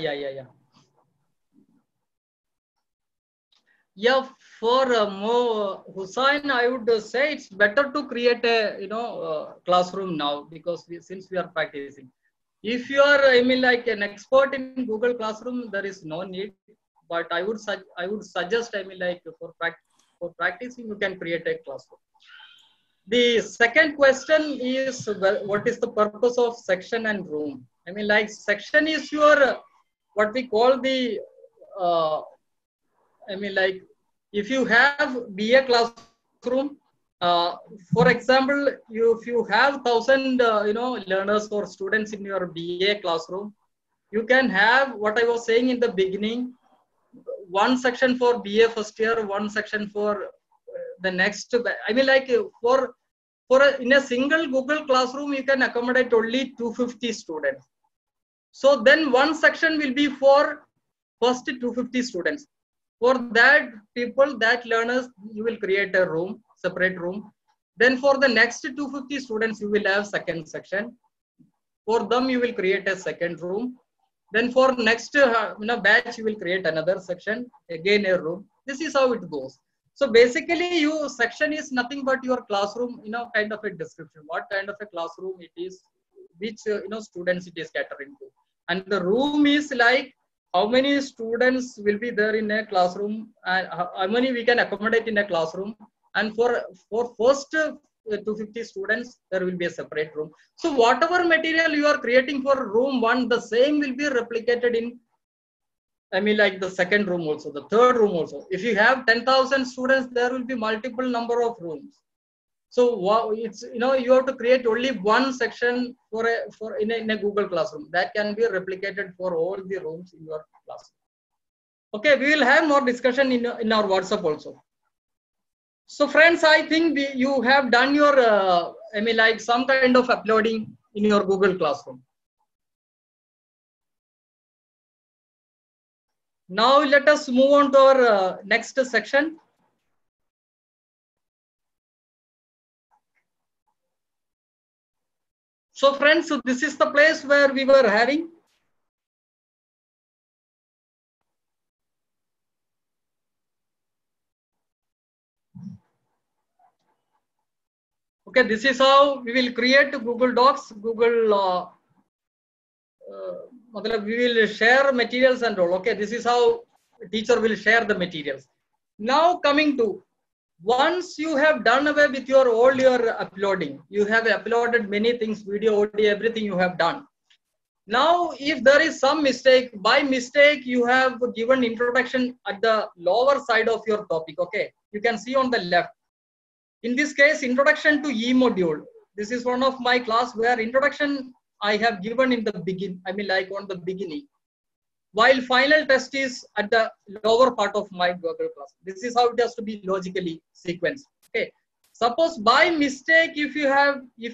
Yeah, for Mo Hussain, I would say it's better to create a classroom now, because since we are practicing. If you are, I mean, like an expert in Google Classroom, there is no need. But I would suggest, I mean, like for practicing, you can create a classroom. The second question is, what is the purpose of section and room? I mean, like section is your what we call the I mean, like if you have BA classroom, for example, if you have 1,000 learners or students in your BA classroom, you can have what I was saying in the beginning, one section for BA first year, one section for the next. I mean, like in a single Google Classroom, you can accommodate only 250 students. So then one section will be for first 250 students. For that learners, you will create a room, separate room. Then for the next 250 students, you will have second section. For them, you will create a second room. Then for next batch, you will create another section, again a room. This is how it goes. So basically, your section is nothing but your classroom, kind of a description. What kind of a classroom it is, which students it is catering to. And the room is like how many students will be there in a classroom, and how many we can accommodate in a classroom. And for first 250 students, there will be a separate room. So whatever material you are creating for room one, the same will be replicated in, I mean, like the second room also, the third room also. If you have 10,000 students, there will be multiple number of rooms. So it's you have to create only one section in a Google Classroom that can be replicated for all the rooms in your classroom. Okay, we will have more discussion in our WhatsApp also. So friends, I think you have done your I mean, like some kind of uploading in your Google Classroom. Now let us move on to our next section. So friends, so this is the place where we were having. Okay, this is how we will create Google Docs, Google, we will share materials and all. Okay, this is how teacher will share the materials. Now coming to, once you have done away with all your uploading, you have uploaded many things, video, audio, everything you have done. Now, if there is some mistake, by mistake, you have given introduction at the lower side of your topic. Okay, you can see on the left. In this case, introduction to e-module. This is one of my class where introduction I have given in the beginning, I mean, like on the beginning, while final test is at the lower part of my Google class. This is how it has to be logically sequenced. Okay. Suppose by mistake, if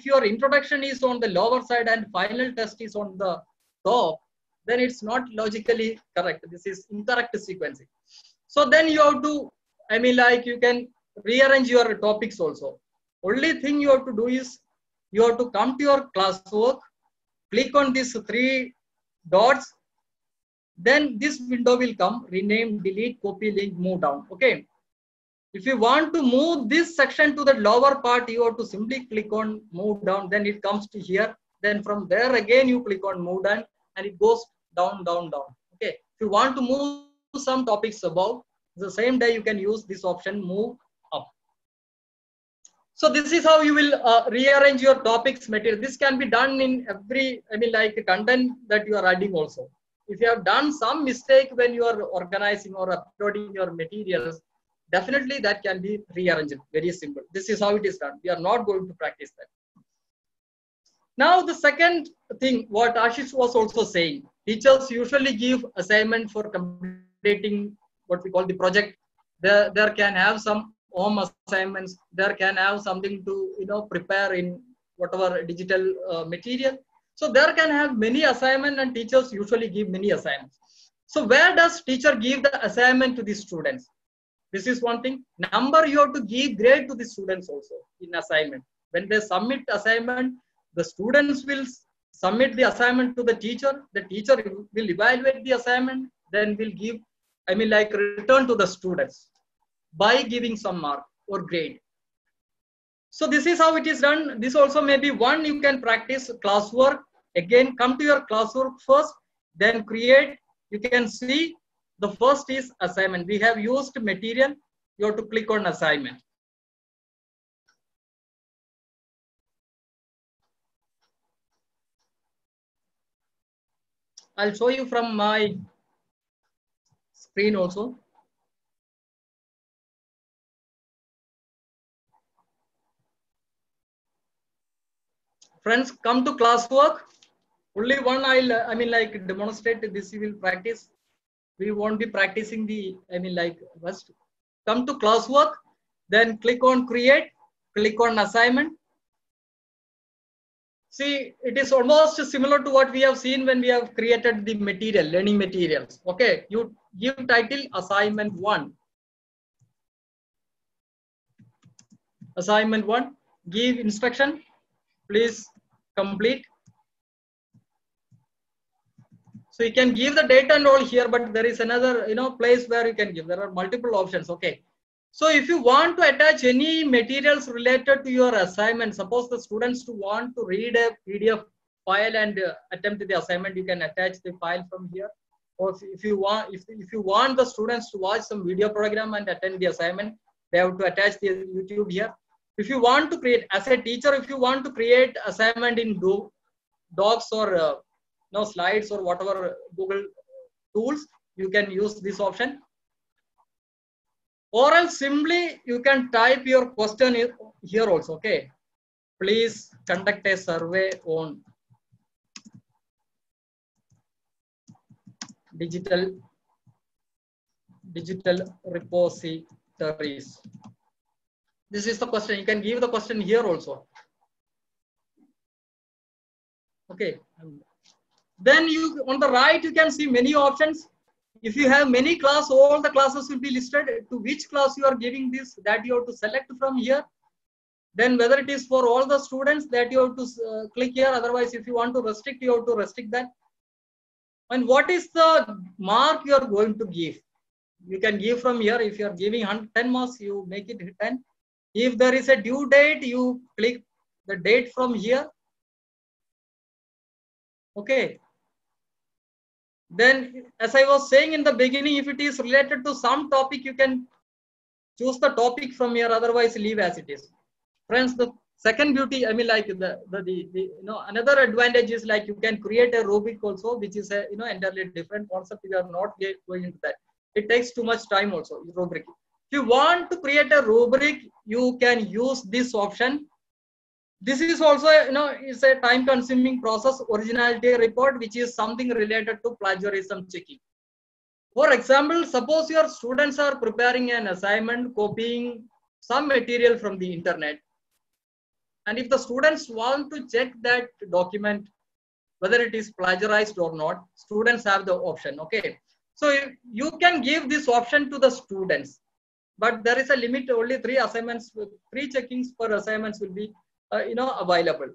your introduction is on the lower side and final test is on the top, then it's not logically correct. This is incorrect sequencing. So then you have to, I mean, like you can rearrange your topics also. Only thing you have to do is you have to come to your classwork, click on these 3 dots, then this window will come, rename, delete, copy, link, move down. Okay. If you want to move this section to the lower part, you have to simply click on move down, then it comes to here. Then from there again, you click on move down and it goes down, down, down. Okay. If you want to move some topics above, the same day you can use this option, move up. So this is how you will rearrange your topics material. This can be done in every, like content that you are writing also. If you have done some mistake when you are organizing or uploading your materials, definitely that can be rearranged. Very simple. This is how it is done. We are not going to practice that. Now the second thing, what Ashish was also saying, teachers usually give assignment for completing what we call the project. There can have some home assignments. There can have something to prepare in whatever digital material. So there can have many assignments, and teachers usually give many assignments. So where does teacher give the assignment to the students? This is one thing. Number, you have to give grade to the students also in assignment. When they submit assignment, the students will submit the assignment to the teacher. The teacher will evaluate the assignment, then will give, return to the students by giving some mark or grade. So this is how it is done. This also may be one you can practice classwork. Again, come to your classwork first, then create. You can see the first is assignment. We have used material. You have to click on assignment. I'll show you from my screen also. Friends, come to classwork. Only one I'll demonstrate this. You will practice. We won't be practicing the first. Come to classwork, then click on create, click on assignment. See, it is almost similar to what we have seen when we have created the material, learning materials. Okay, you give title assignment 1. Assignment 1, give instruction, please complete. So you can give the date and all here, but there is another place where you can give. There are multiple options. Okay. So if you want to attach any materials related to your assignment, suppose the students want to read a PDF file and attempt the assignment, you can attach the file from here. Or if you want the students to watch some video program and attend the assignment, they have to attach the YouTube here. If you want to create, as a teacher, if you want to create assignment in Docs or slides or whatever Google tools, you can use this option. Or else simply you can type your question here also. Okay, please conduct a survey on digital repositories. This is the question. You can give the question here also. Okay. Then you on the right you can see many options. If you have many class, all the classes will be listed. To which class you are giving this, that you have to select from here. Then whether it is for all the students, that you have to click here. Otherwise, if you want to restrict, you have to restrict that. And what is the mark you are going to give? You can give from here. If you are giving 10 marks, you make it 10. If there is a due date, you click the date from here. Okay. Then, as I was saying in the beginning, if it is related to some topic, you can choose the topic from here. Otherwise, leave as it is. Friends, the second beauty, another advantage is like you can create a rubric also, which is a entirely different concept. We are not going into that. It takes too much time also. Rubric. If you want to create a rubric, you can use this option. This is also, it's a time-consuming process, originality report, which is something related to plagiarism checking. For example, suppose your students are preparing an assignment, copying some material from the internet. And if the students want to check that document, whether it is plagiarized or not, students have the option. Okay. So you can give this option to the students, but there is a limit. Only 3 assignments, 3 checkings per assignments will be available.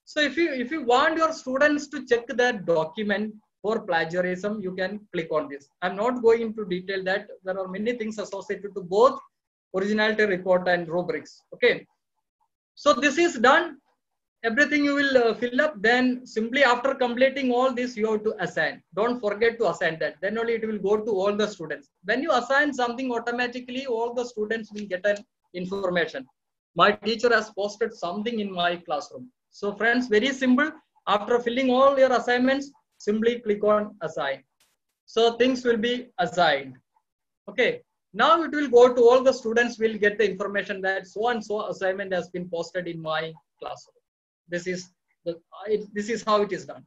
So if you want your students to check their document for plagiarism, you can click on this. I'm not going into detail that there are many things associated to both originality report and rubrics. Okay. So this is done. Everything you will fill up. Then simply after completing all this, you have to assign. Don't forget to assign that. Then only it will go to all the students. When you assign something, automatically all the students will get an information. My teacher has posted something in my classroom. So friends, very simple. After filling all your assignments, simply click on assign. So things will be assigned. Okay. Now it will go to all the students, will get the information that so and so assignment has been posted in my classroom. This is how it is done.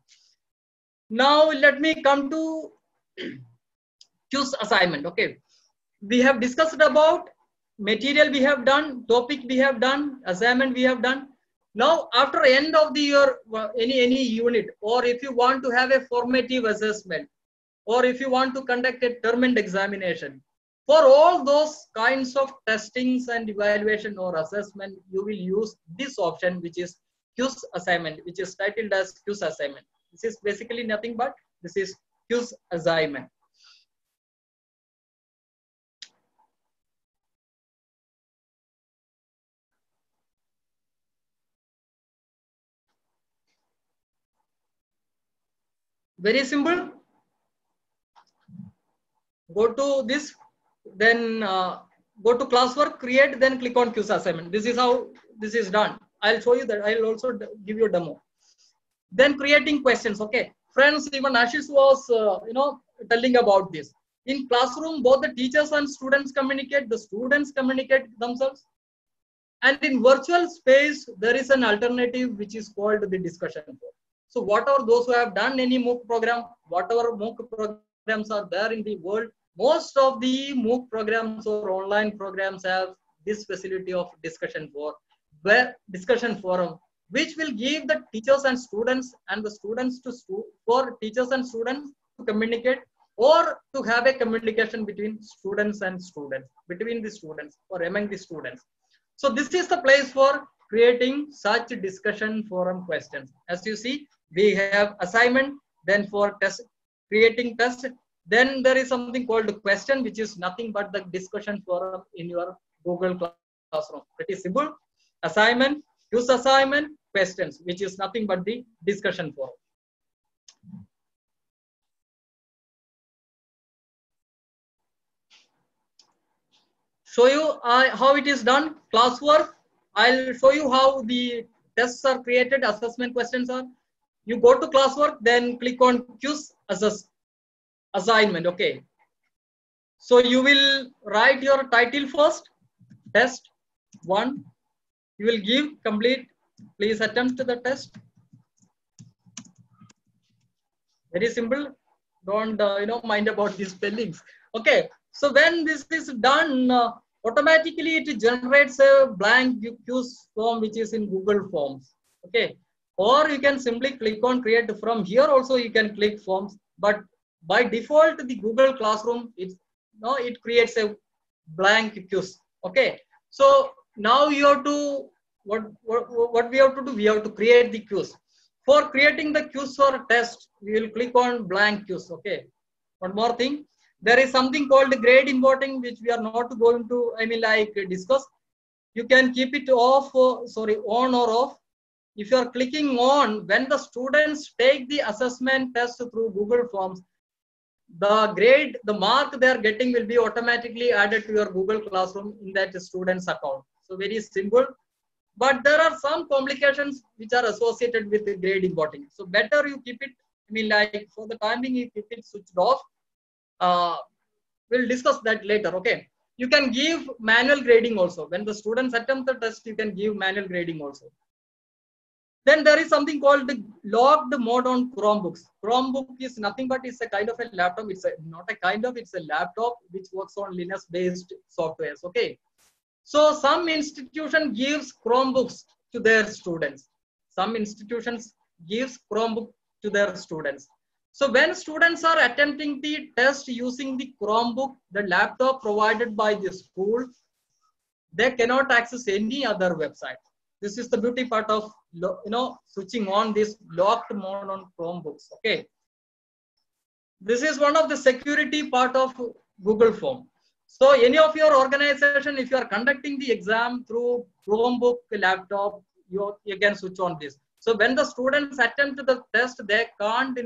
Now let me come to quiz assignment. Okay. We have discussed about material we have done, topic we have done, assignment we have done. Now after end of the year, any unit, or if you want to have a formative assessment, or if you want to conduct a term and examination, for all those kinds of testings and evaluation or assessment, you will use this option, which is quiz assignment, which is titled as quiz assignment. This is basically nothing but this is quiz assignment. Very simple. Go to this, then go to classwork, create, then click on quiz assignment. This is how this is done. I'll show you that. I'll also give you a demo. Then creating questions. Okay, friends, even Ashish was telling about this. In classroom, both the teachers and students communicate. The students communicate themselves. And in virtual space, there is an alternative which is called the discussion forum. So what are those who have done any MOOC program, whatever MOOC programs are there in the world, most of the MOOC programs or online programs have this facility of discussion forum, which will give the teachers and students and the students for teachers and students to communicate, or to have a communication between students and students, between the students or among the students. So this is the place for creating such discussion forum questions. As you see, we have assignment, then for test, creating test, then there is something called question, which is nothing but the discussion forum in your Google Classroom. Pretty simple. Assignment, use assignment, questions, which is nothing but the discussion forum. Show you how it is done. Classwork. I'll show you how the tests are created, assessment questions are. You go to classwork, then click on quiz assignment. Okay. So you will write your title first, test 1. You will give complete. Please attempt the test. Very simple. Don't mind about these spellings. Okay. So when this is done, automatically it generates a blank quiz form which is in Google Forms. Okay. Or you can simply click on create. From here also you can click forms, but by default the Google Classroom it creates a blank quiz. Okay. So now you have to what we have to do, we have to create the quiz. For creating the quiz or test, we will click on blank quiz. Okay. One more thing. There is something called grade importing, which we are not going to, discuss. You can keep it off, on or off. If you are clicking on, when the students take the assessment test through Google Forms, the grade, the mark they are getting will be automatically added to your Google Classroom in that student's account. So very simple. But there are some complications which are associated with the grade importing. So better you keep it, for the time being, you keep it switched off. We'll discuss that later. Okay. You can give manual grading also. When the students attempt the test, you can give manual grading also. Then there is something called the logged mode on Chromebooks. Chromebook is nothing but it's a kind of a laptop. It's a laptop which works on Linux-based softwares. Okay. So some institution gives Chromebooks to their students. Some institutions gives Chromebook to their students. So when students are attempting the test using the Chromebook, the laptop provided by the school, they cannot access any other website. This is the beauty part of, switching on this locked mode on Chromebooks. Okay. This is one of the security part of Google Form. So any of your organization, if you are conducting the exam through Chromebook laptop, you can switch on this. So when the students attempt the test, they can't,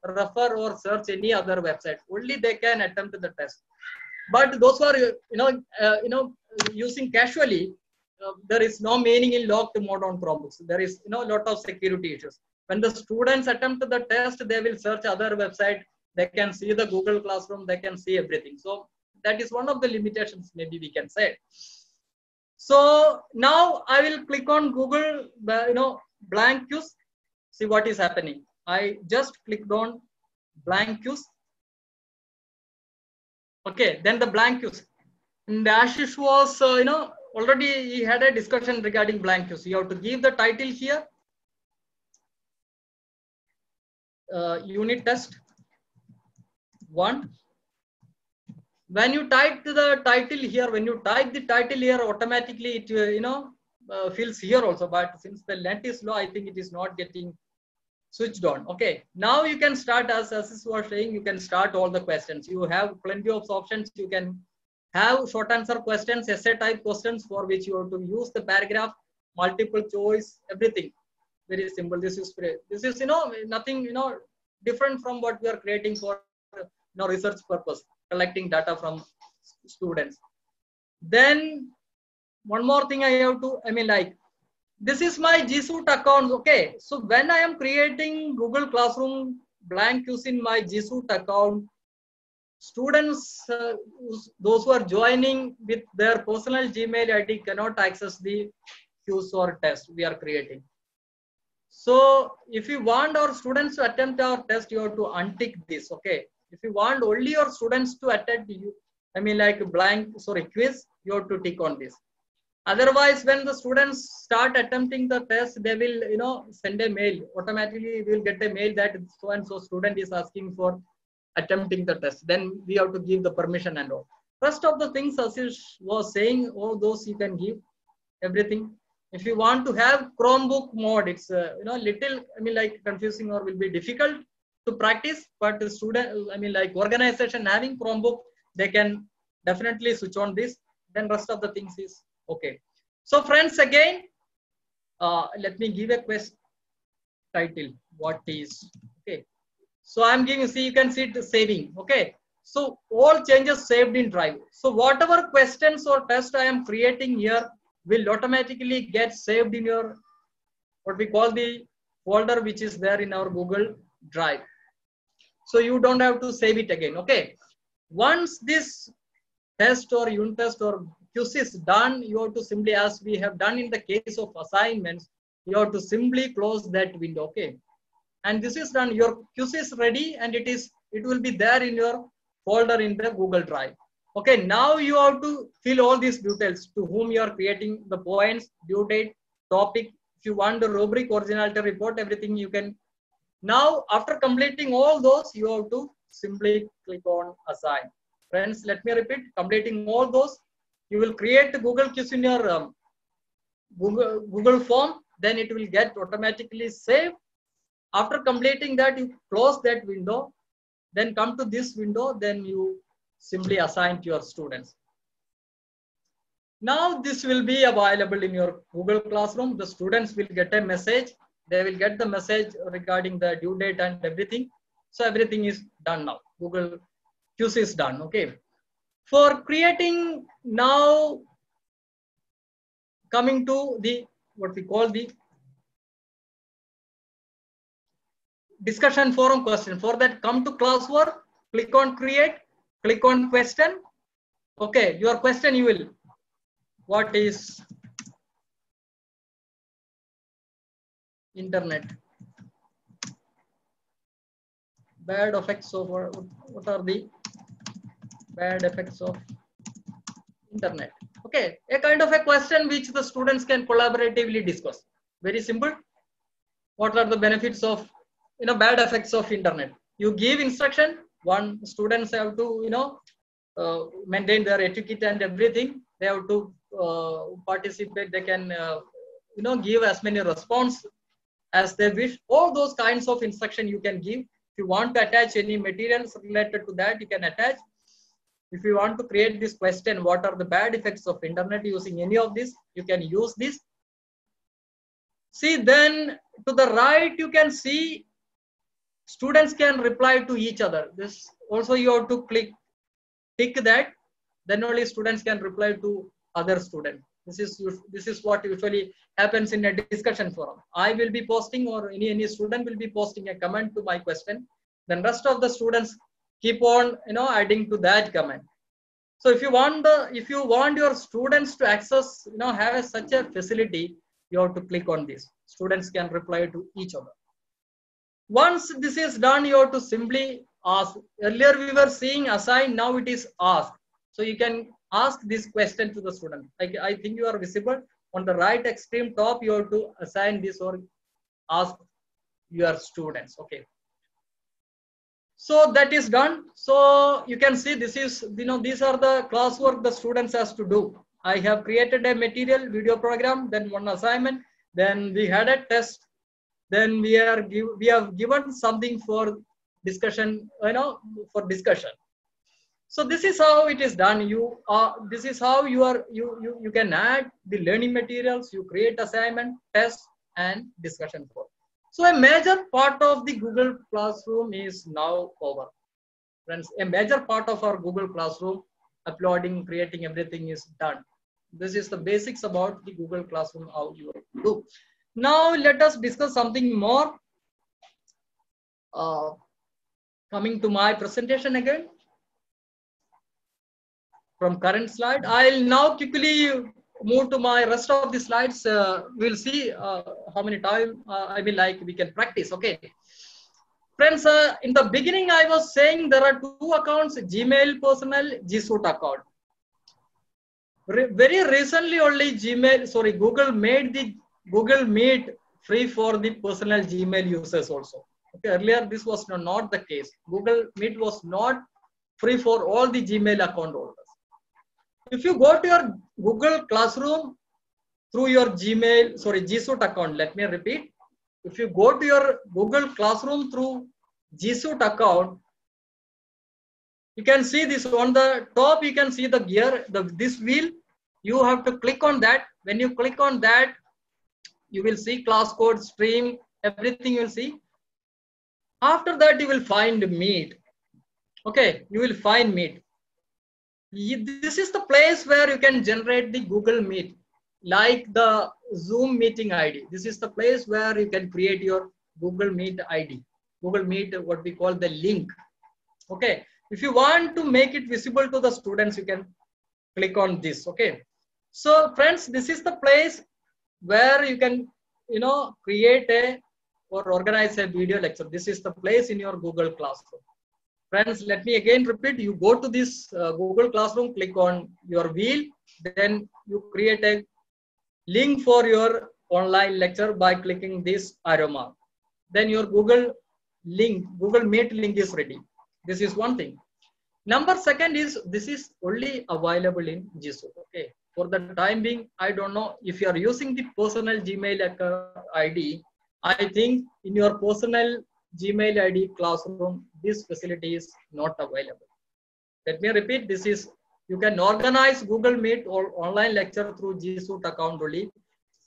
refer or search any other website. Only they can attempt the test. But those who are, using casually, there is no meaning in locked mode on Chromebooks. There is, lot of security issues. When the students attempt the test, they will search other website. They can see the Google Classroom. They can see everything. So that is one of the limitations, maybe we can say. So now I will click on Google, blank quiz. See what is happening. I just clicked on blank quiz. Okay, then the blank quiz. And Ashish was, already he had a discussion regarding blank quiz. You have to give the title here. Unit test 1. When you type the title here, automatically it fills here also. But since the length is low, I think it is not getting switched on. Okay, now you can start, as Ashish was saying, you can start all the questions. You have plenty of options. You can have short answer questions, essay type questions, for which you have to use the paragraph, multiple choice, everything. Very simple. This is nothing different from what we are creating for research purpose, collecting data from students. Then one more thing I have to, this is my G Suite account. Okay, so when I am creating Google Classroom blank quiz in my G Suite account, students, those who are joining with their personal Gmail ID cannot access the quiz or test we are creating. So if you want our students to attempt our test, you have to untick this. Okay, if you want only your students to attempt quiz, you have to tick on this. Otherwise, when the students start attempting the test, they will send a mail. Automatically we will get a mail that so and so student is asking for attempting the test. Then we have to give the permission and all. Rest of the things Ashish was saying, all those you can give everything. If you want to have Chromebook mode, it's little confusing or will be difficult to practice. But the student, organization having Chromebook, they can definitely switch on this. Then rest of the things is okay. So friends, again, let me give a quest title. What is okay? So I'm giving. See, you can see it saving. Okay. So all changes saved in Drive. So whatever questions or test I am creating here will automatically get saved in your what we call the folder, which is there in our Google Drive. So you don't have to save it again. Okay. Once this test or unit test or quiz is done, you have to simply, as we have done in the case of assignments, you have to simply close that window. Okay. And this is done. Your quiz is ready, and it will be there in your folder in the Google Drive. Okay, now you have to fill all these details, to whom you are creating the points, due date, topic. If you want the rubric, originality report, everything you can. Now, after completing all those, you have to simply click on assign. Friends, let me repeat, completing all those, you will create the Google quiz in your Google form, then it will get automatically saved. After completing that, you close that window, then come to this window, then you simply assign to your students. Now this will be available in your Google Classroom. The students will get a message. They will get the message regarding the due date and everything. So everything is done now. Google quiz is done. Okay. For creating now, coming to the what we call the discussion forum question. For that, come to classwork, click on create, click on question. Okay, your question you will. What is internet? Bad effects of, what are the bad effects of internet? Okay, a kind of a question which the students can collaboratively discuss. Very simple. What are the benefits of bad effects of internet? You give instruction. One, students have to maintain their etiquette and everything. They have to participate. They can give as many response as they wish. All those kinds of instruction you can give. If you want to attach any materials related to that, you can attach. If you want to create this question, what are the bad effects of internet using any of this, you can use this. See, then to the right, you can see students can reply to each other. This also you have to tick that, then only students can reply to other students. This is what usually happens in a discussion forum. I will be posting, or any student will be posting a comment to my question. Then rest of the students keep on adding to that comment. So if you want your students to access, have such a facility, you have to click on this. Students can reply to each other. Once this is done, you have to simply ask. Earlier we were seeing assign, now it is ask. So you can ask this question to the student. I think you are visible on the right extreme top. You have to assign this or ask your students. Okay. So that is done. So you can see this is, these are the classwork the students has to do. I have created a material video program, then one assignment, then we had a test, then we have given something for discussion, for discussion. So this is how it is done. This is how you can add the learning materials, you create assignment, test, and discussion for. So a major part of the Google Classroom is now over. Friends, a major part of our Google Classroom, uploading, creating, everything is done. This is the basics about the Google Classroom, how you do. Now let us discuss something more. Coming to my presentation again. From current slide, I'll now quickly move to my rest of the slides. We'll see how many time we can practice. Okay, friends, in the beginning I was saying there are two accounts: Gmail personal, G Suite account. Very recently only Google made the Google Meet free for the personal Gmail users also. Okay, earlier this was not the case. Google Meet was not free for all the Gmail account holders. If you go to your Google Classroom through your G Suite account, let me repeat. If you go to your Google Classroom through G Suite account, you can see this on the top. You can see the gear, this wheel. You have to click on that. When you click on that, you will see class code, stream, everything you will see. After that, you will find Meet. Okay, you will find Meet. This is the place where you can generate the Google Meet, like the Zoom meeting ID. This is the place where you can create your Google Meet ID. Google Meet, what we call the link. Okay, if you want to make it visible to the students, you can click on this. Okay, so friends, this is the place where you can, create or organize a video lecture. This is the place in your Google Classroom. Friends, let me again repeat. You go to this Google Classroom, click on your wheel, then you create a link for your online lecture by clicking this arrow mark. Then your Google Meet link is ready. This is one thing. Number second is, this is only available in G Suite. Okay. For the time being, I don't know if you are using the personal Gmail ID. I think in your personal Gmail ID Classroom, this facility is not available. Let me repeat, this is, you can organize Google Meet or online lecture through G Suite account only,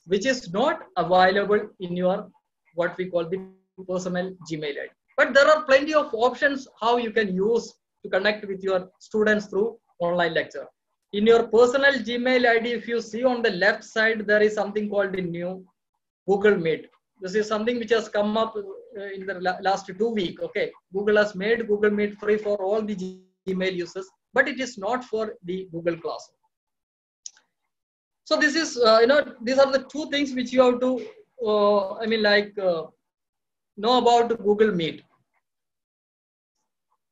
which is not available in your, what we call the personal Gmail ID. But there are plenty of options how you can use to connect with your students through online lecture. In your personal Gmail ID, if you see on the left side, there is something called the new Google Meet. This is something which has come up in the last 2 weeks. Okay, Google has made Google Meet free for all the Gmail users, but it is not for the Google Classroom. So this is, these are the two things which you have to, know about Google Meet.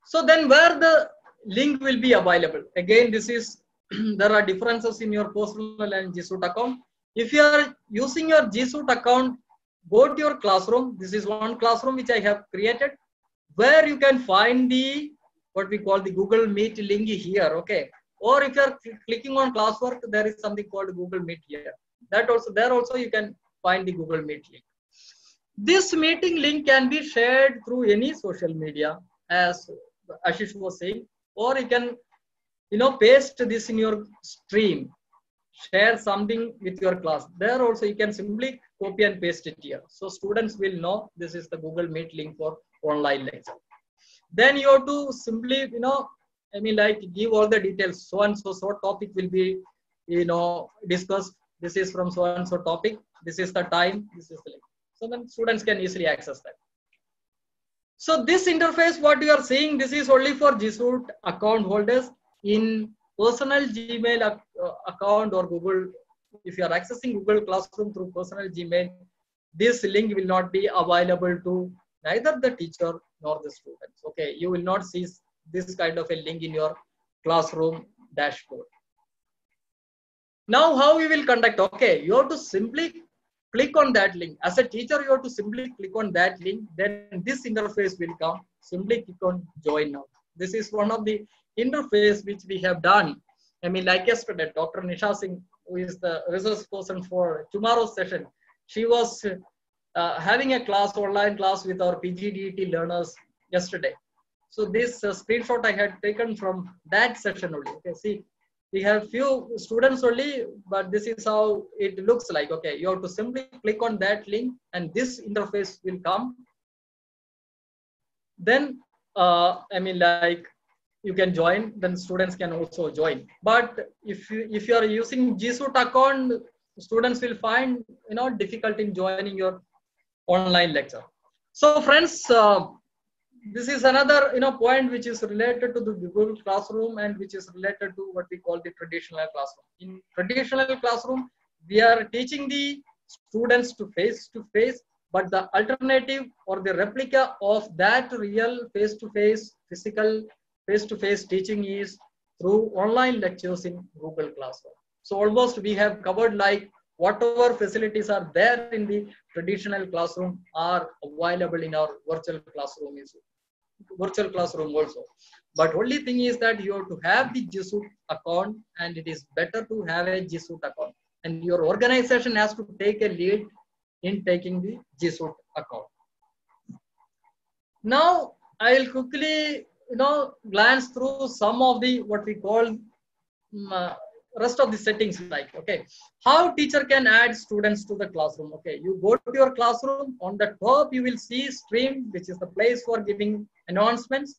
So then where the link will be available? Again, this is, there are differences in your personal and G Suite account. If you are using your G Suite account, go to your classroom. This is one classroom which I have created, where you can find the, what we call the Google Meet link here. Okay. Or if you are clicking on classwork, there is something called Google Meet here. That also, there also you can find the Google Meet link. This meeting link can be shared through any social media, as Ashish was saying, or you can, paste this in your stream, share something with your class. There also you can simply copy and paste it here. So students will know this is the Google Meet link for online lecture. Then you have to simply, give all the details. So and so topic will be, discussed. This is from so and so topic. This is the time. This is the link. So then students can easily access that. So this interface, what you are seeing, this is only for G Suite account holders. In personal Gmail account or Google, if you are accessing Google Classroom through personal Gmail, this link will not be available to neither the teacher nor the students. Okay, you will not see this kind of a link in your classroom dashboard. Now, how we will conduct? Okay, you have to simply click on that link. As a teacher, you have to simply click on that link. Then this interface will come. Simply click on join now. This is one of the interface which we have done. Like yesterday, Dr. Nisha Singh, who is the resource person for tomorrow's session, she was having a class, online class with our PGDET learners yesterday. So this screenshot I had taken from that session only. Okay, see, we have few students only, but this is how it looks like. Okay, you have to simply click on that link and this interface will come. Then, you can join, then students can also join. But if you are using G Suite account, students will find, difficult in joining your online lecture. So friends, this is another, point which is related to the Google Classroom and which is related to what we call the traditional classroom. In traditional classroom, we are teaching the students to face, but the alternative or the replica of that real face-to-face, physical face-to-face teaching is through online lectures in Google Classroom. So almost we have covered like whatever facilities are there in the traditional classroom are available in our virtual classroom also. But only thing is that you have to have the G Suite account, and it is better to have a G Suite account. And your organization has to take a lead in taking the G Suite account. Now I'll quickly glance through some of the what we call rest of the settings, like, okay, how teacher can add students to the classroom. Okay, you go to your classroom, on the top you will see stream, which is the place for giving announcements,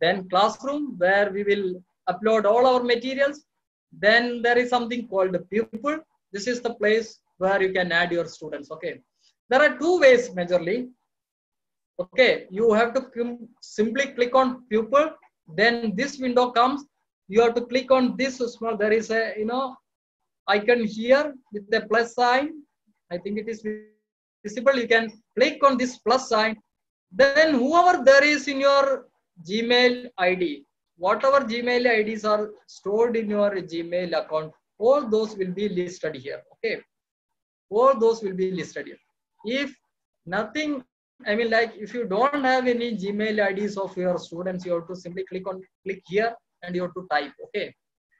then classroom where we will upload all our materials, then there is something called the pupil. This is the place where you can add your students. Okay, there are two ways majorly. Okay, you have to simply click on pupil, then this window comes. You have to click on this small, there is a icon here with the plus sign. I think it is visible. You can click on this plus sign. Then whoever there is in your Gmail ID, whatever Gmail IDs are stored in your Gmail account, all those will be listed here. Okay, all those will be listed here. If nothing, if you don't have any Gmail IDs of your students, you have to simply click here and you have to type. Okay,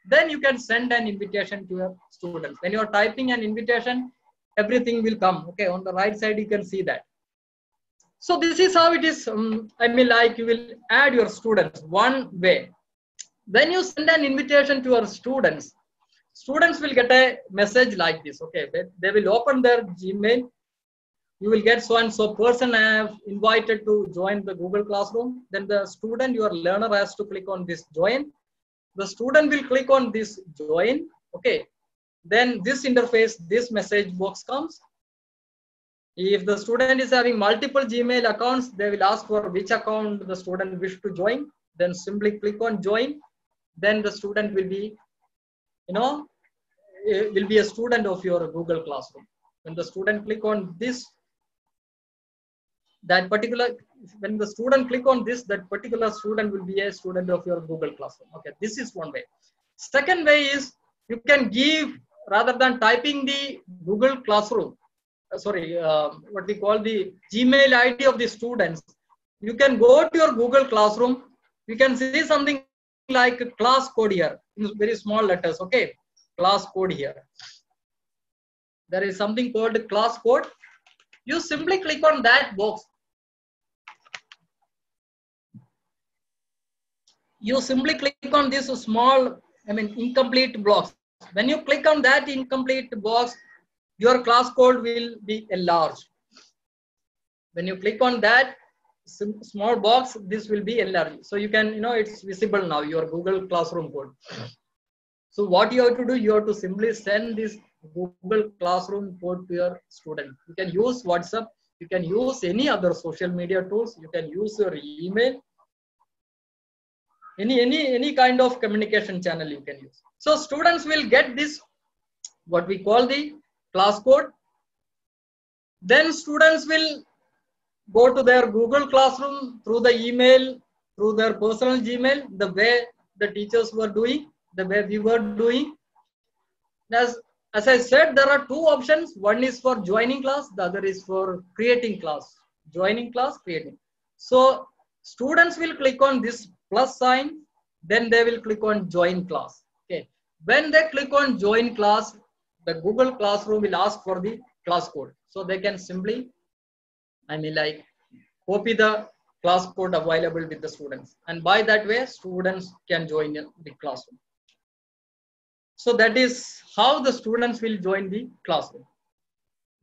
then you can send an invitation to your students. When you are typing an invitation, everything will come. Okay, on the right side you can see that. So this is how it is. You will add your students one way. When you send an invitation to your students will get a message like this. Okay, they will open their Gmail. You will get so and so person I have invited to join the Google Classroom. Then the student, your learner, has to click on this join. The student will click on this join. Okay, then this interface, this message box comes. If the student is having multiple Gmail accounts, they will ask for which account the student wish to join. Then simply click on join. Then the student will be, will be a student of your Google Classroom. When the student click on this, when the student click on this, that particular student will be a student of your Google Classroom. Okay, this is one way. Second way is you can give, rather than typing the Google Classroom, what we call the Gmail ID of the students, you can go to your Google Classroom. You can see something like a class code here in very small letters. Okay, class code here. there is something called class code. You simply click on that box. You simply click on this small, incomplete blocks. When you click on that incomplete box, your class code will be enlarged. When you click on that small box, this will be enlarged. So you can, it's visible now, your Google Classroom code. So what you have to do, you have to simply send this Google Classroom code to your student. You can use WhatsApp, you can use any other social media tools, you can use your email, any kind of communication channel you can use. So students will get this, what we call the class code. Then students will go to their Google Classroom through the email, through their personal Gmail, the way the teachers were doing, the way we were doing. As I said, there are two options. One is for joining class, the other is for creating class. Joining class, creating. So students will click on this plus sign, then they will click on join class. Okay. When they click on join class, the Google Classroom will ask for the class code. So they can simply, copy the class code available with the students. And by that way, students can join the classroom. So that is how the students will join the classroom.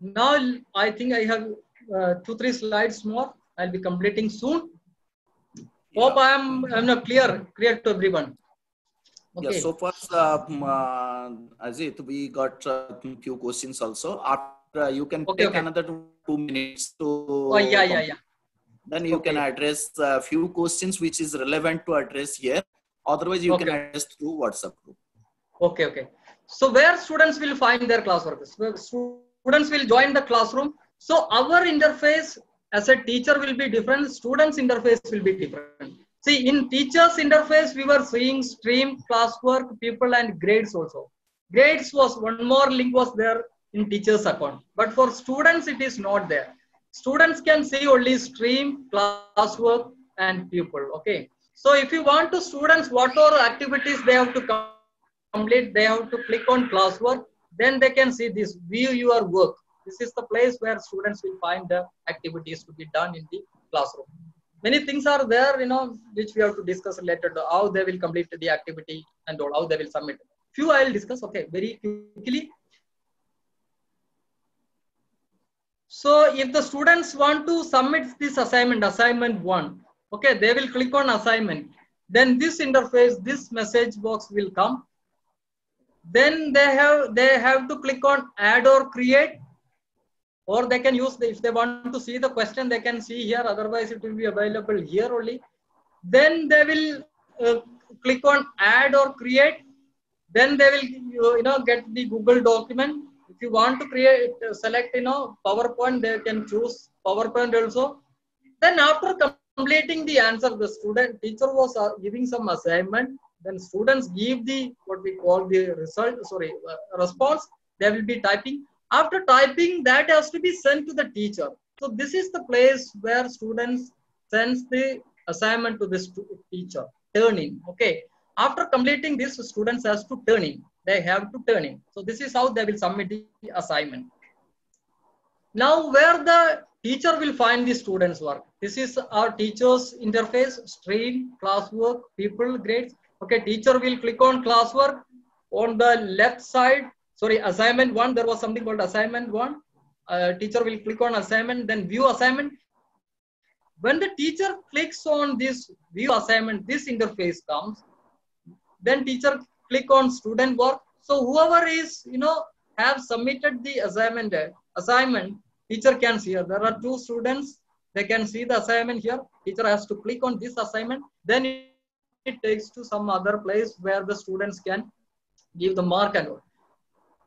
Now, I think I have 2-3 slides more. I'll be completing soon. Hope I'm not clear to everyone. Okay. Yeah, so far, Ajit, we got a few questions also. After you can take another 2 minutes to. Then you can address a few questions which is relevant to address here. Otherwise, you can address through WhatsApp group. Okay. So where students will find their classwork? Students will join the classroom. So our interface as a teacher will be different. Students' interface will be different. See, in teachers' interface, we were seeing stream, classwork, people, and grades also. Grades was one more link was there in teachers' account. But for students, it is not there. Students can see only stream, classwork, and pupil. Okay. So if you want to students, what are activities they have to complete, they have to click on classwork. Then they can see this, view your work. This is the place where students will find the activities to be done in the classroom. Many things are there, which we have to discuss later, how they will complete the activity and how they will submit. Few I will discuss, very quickly. So if the students want to submit this assignment 1, they will click on assignment. Then this interface, this message box will come. Then they have to click on add or create, or they can use if they want to see the question, they can see here. Otherwise, it will be available here only. Then they will click on add or create. Then they will get the Google document. If you want to create, select PowerPoint, they can choose PowerPoint also. Then after completing the answer, the teacher was giving some assignment. Then students give the what we call the response. They will be typing. After typing, that has to be sent to the teacher. So this is the place where students sends the assignment to this teacher. Turn in. Okay. After completing this, students has to turn in. They have to turn in. So this is how they will submit the assignment. Now, where the teacher will find the students' work. This is our teacher's interface, stream, classwork, people, grades. Okay, teacher will click on classwork. On the left side, assignment 1, there was something called assignment 1. Teacher will click on assignment, then view assignment. When the teacher clicks on this view assignment, this interface comes. Then teacher click on student work. So whoever is, have submitted the assignment, teacher can see here. There are 2 students. They can see the assignment here. Teacher has to click on this assignment. Then it takes to some other place where the students can give the mark and all.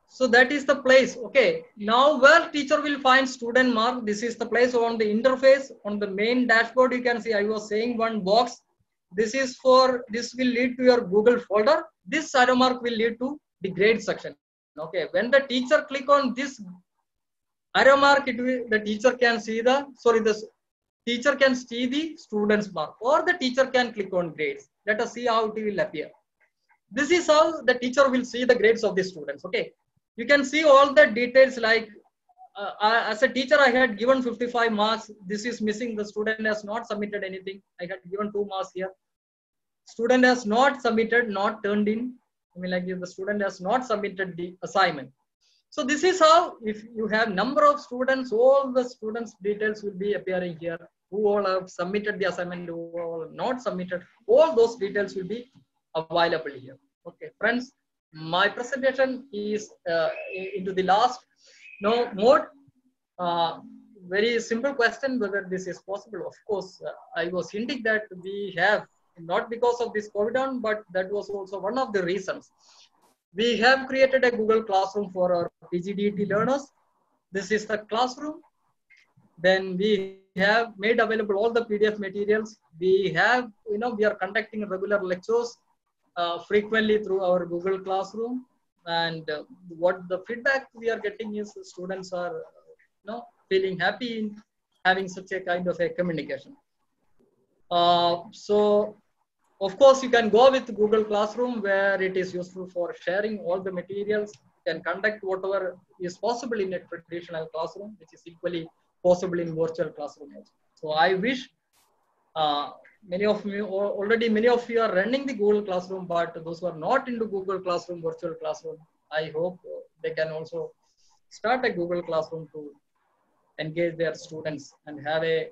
So that is the place. Okay. Now where teacher will find student mark, this is the place on the interface. On the main dashboard, you can see I was saying one box. This will lead to your Google folder. This arrow mark will lead to the grade section. Okay. When the teacher click on this arrow mark, the teacher can see the student's mark, or the teacher can click on grades. Let us see how it will appear. This is how the teacher will see the grades of the students. Okay. You can see all the details like as a teacher, I had given 55 marks. This is missing. The student has not submitted anything. I had given 2 marks here. Student has not submitted, not turned in. I mean, like if the student has not submitted the assignment. So this is how, if you have number of students, all the students' details will be appearing here. Who all have submitted the assignment, who all have not submitted, all those details will be available here. Okay, friends, my presentation is into the last mode. Very simple question whether this is possible. Of course, I was hinting that we have, not because of this COVID-19, but that was also one of the reasons. We have created a Google Classroom for our PGDET learners. This is the classroom. Then we have made available all the PDF materials. We have, we are conducting regular lectures frequently through our Google Classroom. And what the feedback we are getting is students are, feeling happy in having such a kind of a communication. So, of course, you can go with Google Classroom where it is useful for sharing all the materials. You can conduct whatever is possible in a traditional classroom, which is equally possible in virtual classroom also. So I wish many of you are running the Google Classroom, but those who are not into Google Classroom, virtual classroom, I hope they can also start a Google Classroom to engage their students and have a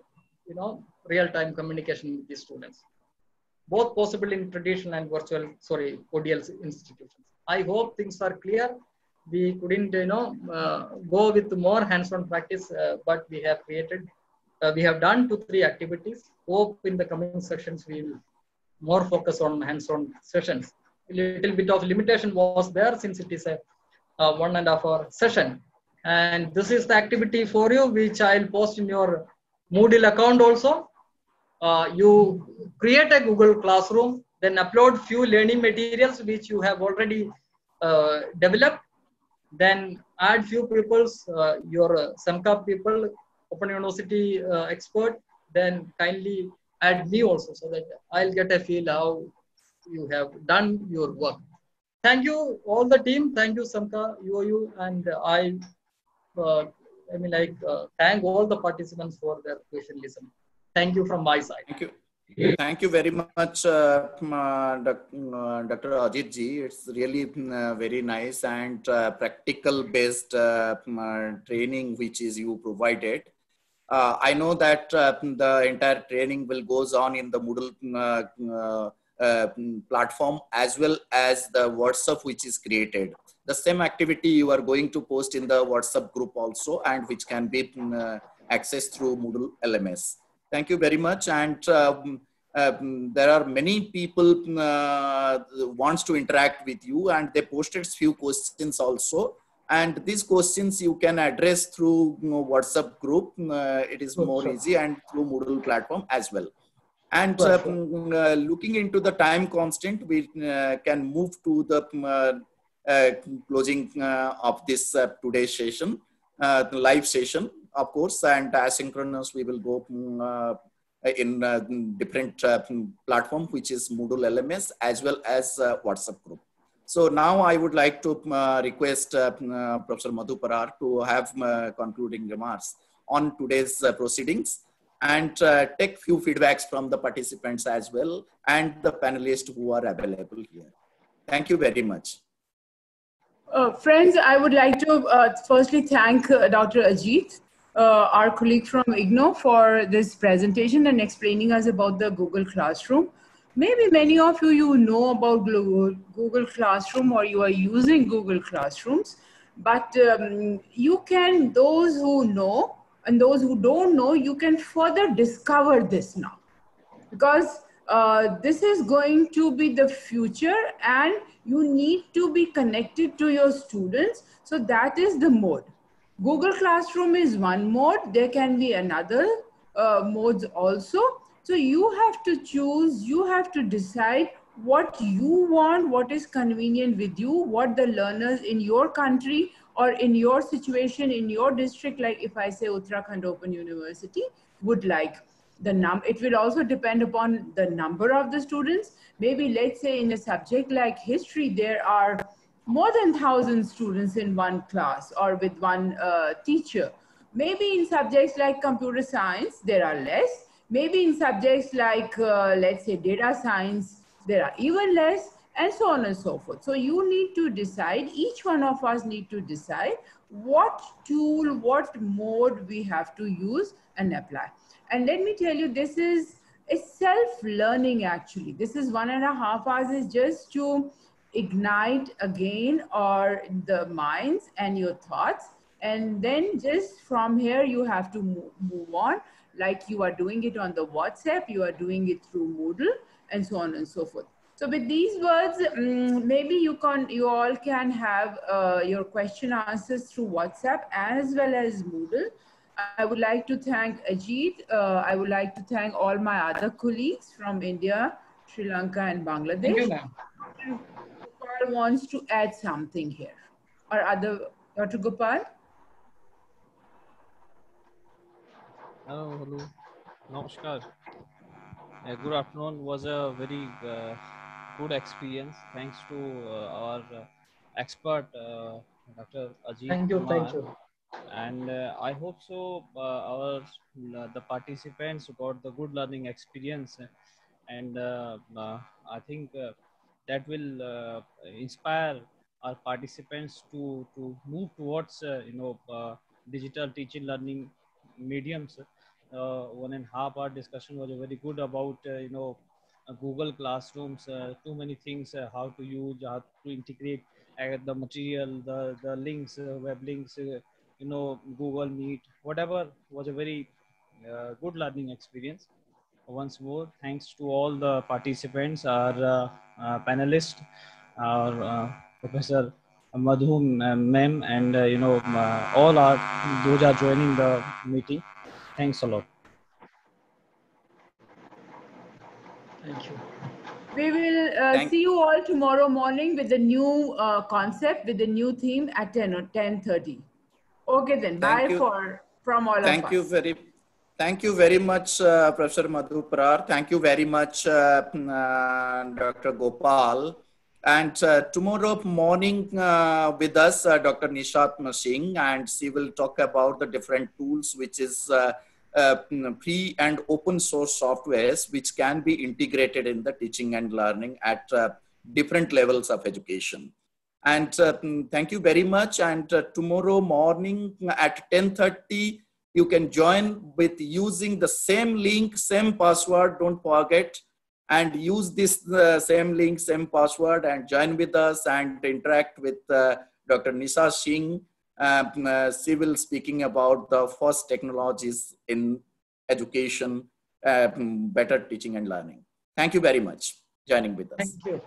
real-time communication with the students. Both possible in traditional and virtual, ODL institutions. I hope things are clear. We couldn't, go with more hands-on practice, but we have created, we have done 2-3 activities. Hope in the coming sessions we will more focus on hands-on sessions. A little bit of limitation was there since it is a 1.5 hour session. And this is the activity for you, which I'll post in your Moodle account also. You create a Google Classroom, then upload few learning materials which you have already developed. Then add few people's, your SEMCA people, Open University expert, then kindly add me also so that I'll get a feel how you have done your work. Thank you all the team. Thank you SEMCA, UOU, and I thank all the participants for their patient listening. Thank you from my side. Thank you. Thank you very much, Dr. Ajit ji. It's really very nice and practical based training which is you provided. I know that the entire training will goes on in the Moodle platform as well as the WhatsApp which is created. The same activity you are going to post in the WhatsApp group also, and which can be accessed through Moodle LMS. Thank you very much. And there are many people wants to interact with you, and they posted few questions also. And these questions you can address through WhatsApp group. It is more easy, and through Moodle platform as well. And looking into the time constant, we can move to the closing of this today's session, live session, of course, and asynchronous we will go in different platform, which is Moodle LMS as well as WhatsApp group. So now I would like to request Professor Madhu Parar to have concluding remarks on today's proceedings, and take few feedbacks from the participants as well and the panelists who are available here. Thank you very much. Friends, I would like to firstly thank Dr. Ajit, our colleague from IGNOU, for this presentation and explaining us about the Google Classroom. Maybe many of you know about Google Classroom, or you are using Google Classrooms, but you can, those who know and those who don't know, you can further discover this now, because this is going to be the future and you need to be connected to your students. So that is the mode. Google Classroom is one mode. There can be another modes also. So you have to choose, you have to decide what you want, what is convenient with you, what the learners in your country or in your situation, in your district, like if I say Uttarakhand Open University, would like. It will also depend upon the number of the students. Maybe let's say in a subject like history, there are more than 1,000 students in one class or with one teacher. Maybe in subjects like computer science, there are less. Maybe in subjects like, let's say, data science, there are even less, and so on and so forth. So you need to decide, each one of us need to decide what tool, what mode we have to use and apply. And let me tell you, this is a self-learning actually. This is 1.5 hours is just to ignite again or the minds and your thoughts. And then just from here, you have to move on, like you are doing it on the WhatsApp, you are doing it through Moodle, and so on and so forth. So with these words, maybe you all can have your question answers through WhatsApp as well as Moodle. I would like to thank Ajit. I would like to thank all my other colleagues from India, Sri Lanka, and Bangladesh. Thank you, ma'am. Gopal wants to add something here. Or Dr. Gopal? Hello. Namaskar. Good afternoon. Was a very good experience. Thanks to our expert, Dr. Ajit Thank you. Kumar. Thank you. And I hope so the participants got the good learning experience, and I think that will inspire our participants to move towards digital teaching learning mediums. 1.5 hour discussion was very good about Google Classrooms, too many things, how to use, how to integrate the material, the links, web links, Google Meet, whatever, was a very good learning experience. Once more, thanks to all the participants, our panelists, our Professor Madhu ma'am, and all those are joining the meeting. Thanks a lot. Thank you. We will see you all tomorrow morning with the new concept, with the new theme at 10 or 10:30. Okay then, bye from all of us. Thank you very much, Professor Madhu Prar. Thank you very much, Dr. Gopal. And tomorrow morning with us, Dr. Nishat Singh, and she will talk about the different tools, which is free and open source softwares, which can be integrated in the teaching and learning at different levels of education. And thank you very much. And tomorrow morning at 10:30, you can join with using the same link, same password, don't forget, and use this same link, same password, and join with us and interact with Dr. Nishat Singh. She will speaking about the first technologies in education, better teaching and learning. Thank you very much for joining with us. Thank you.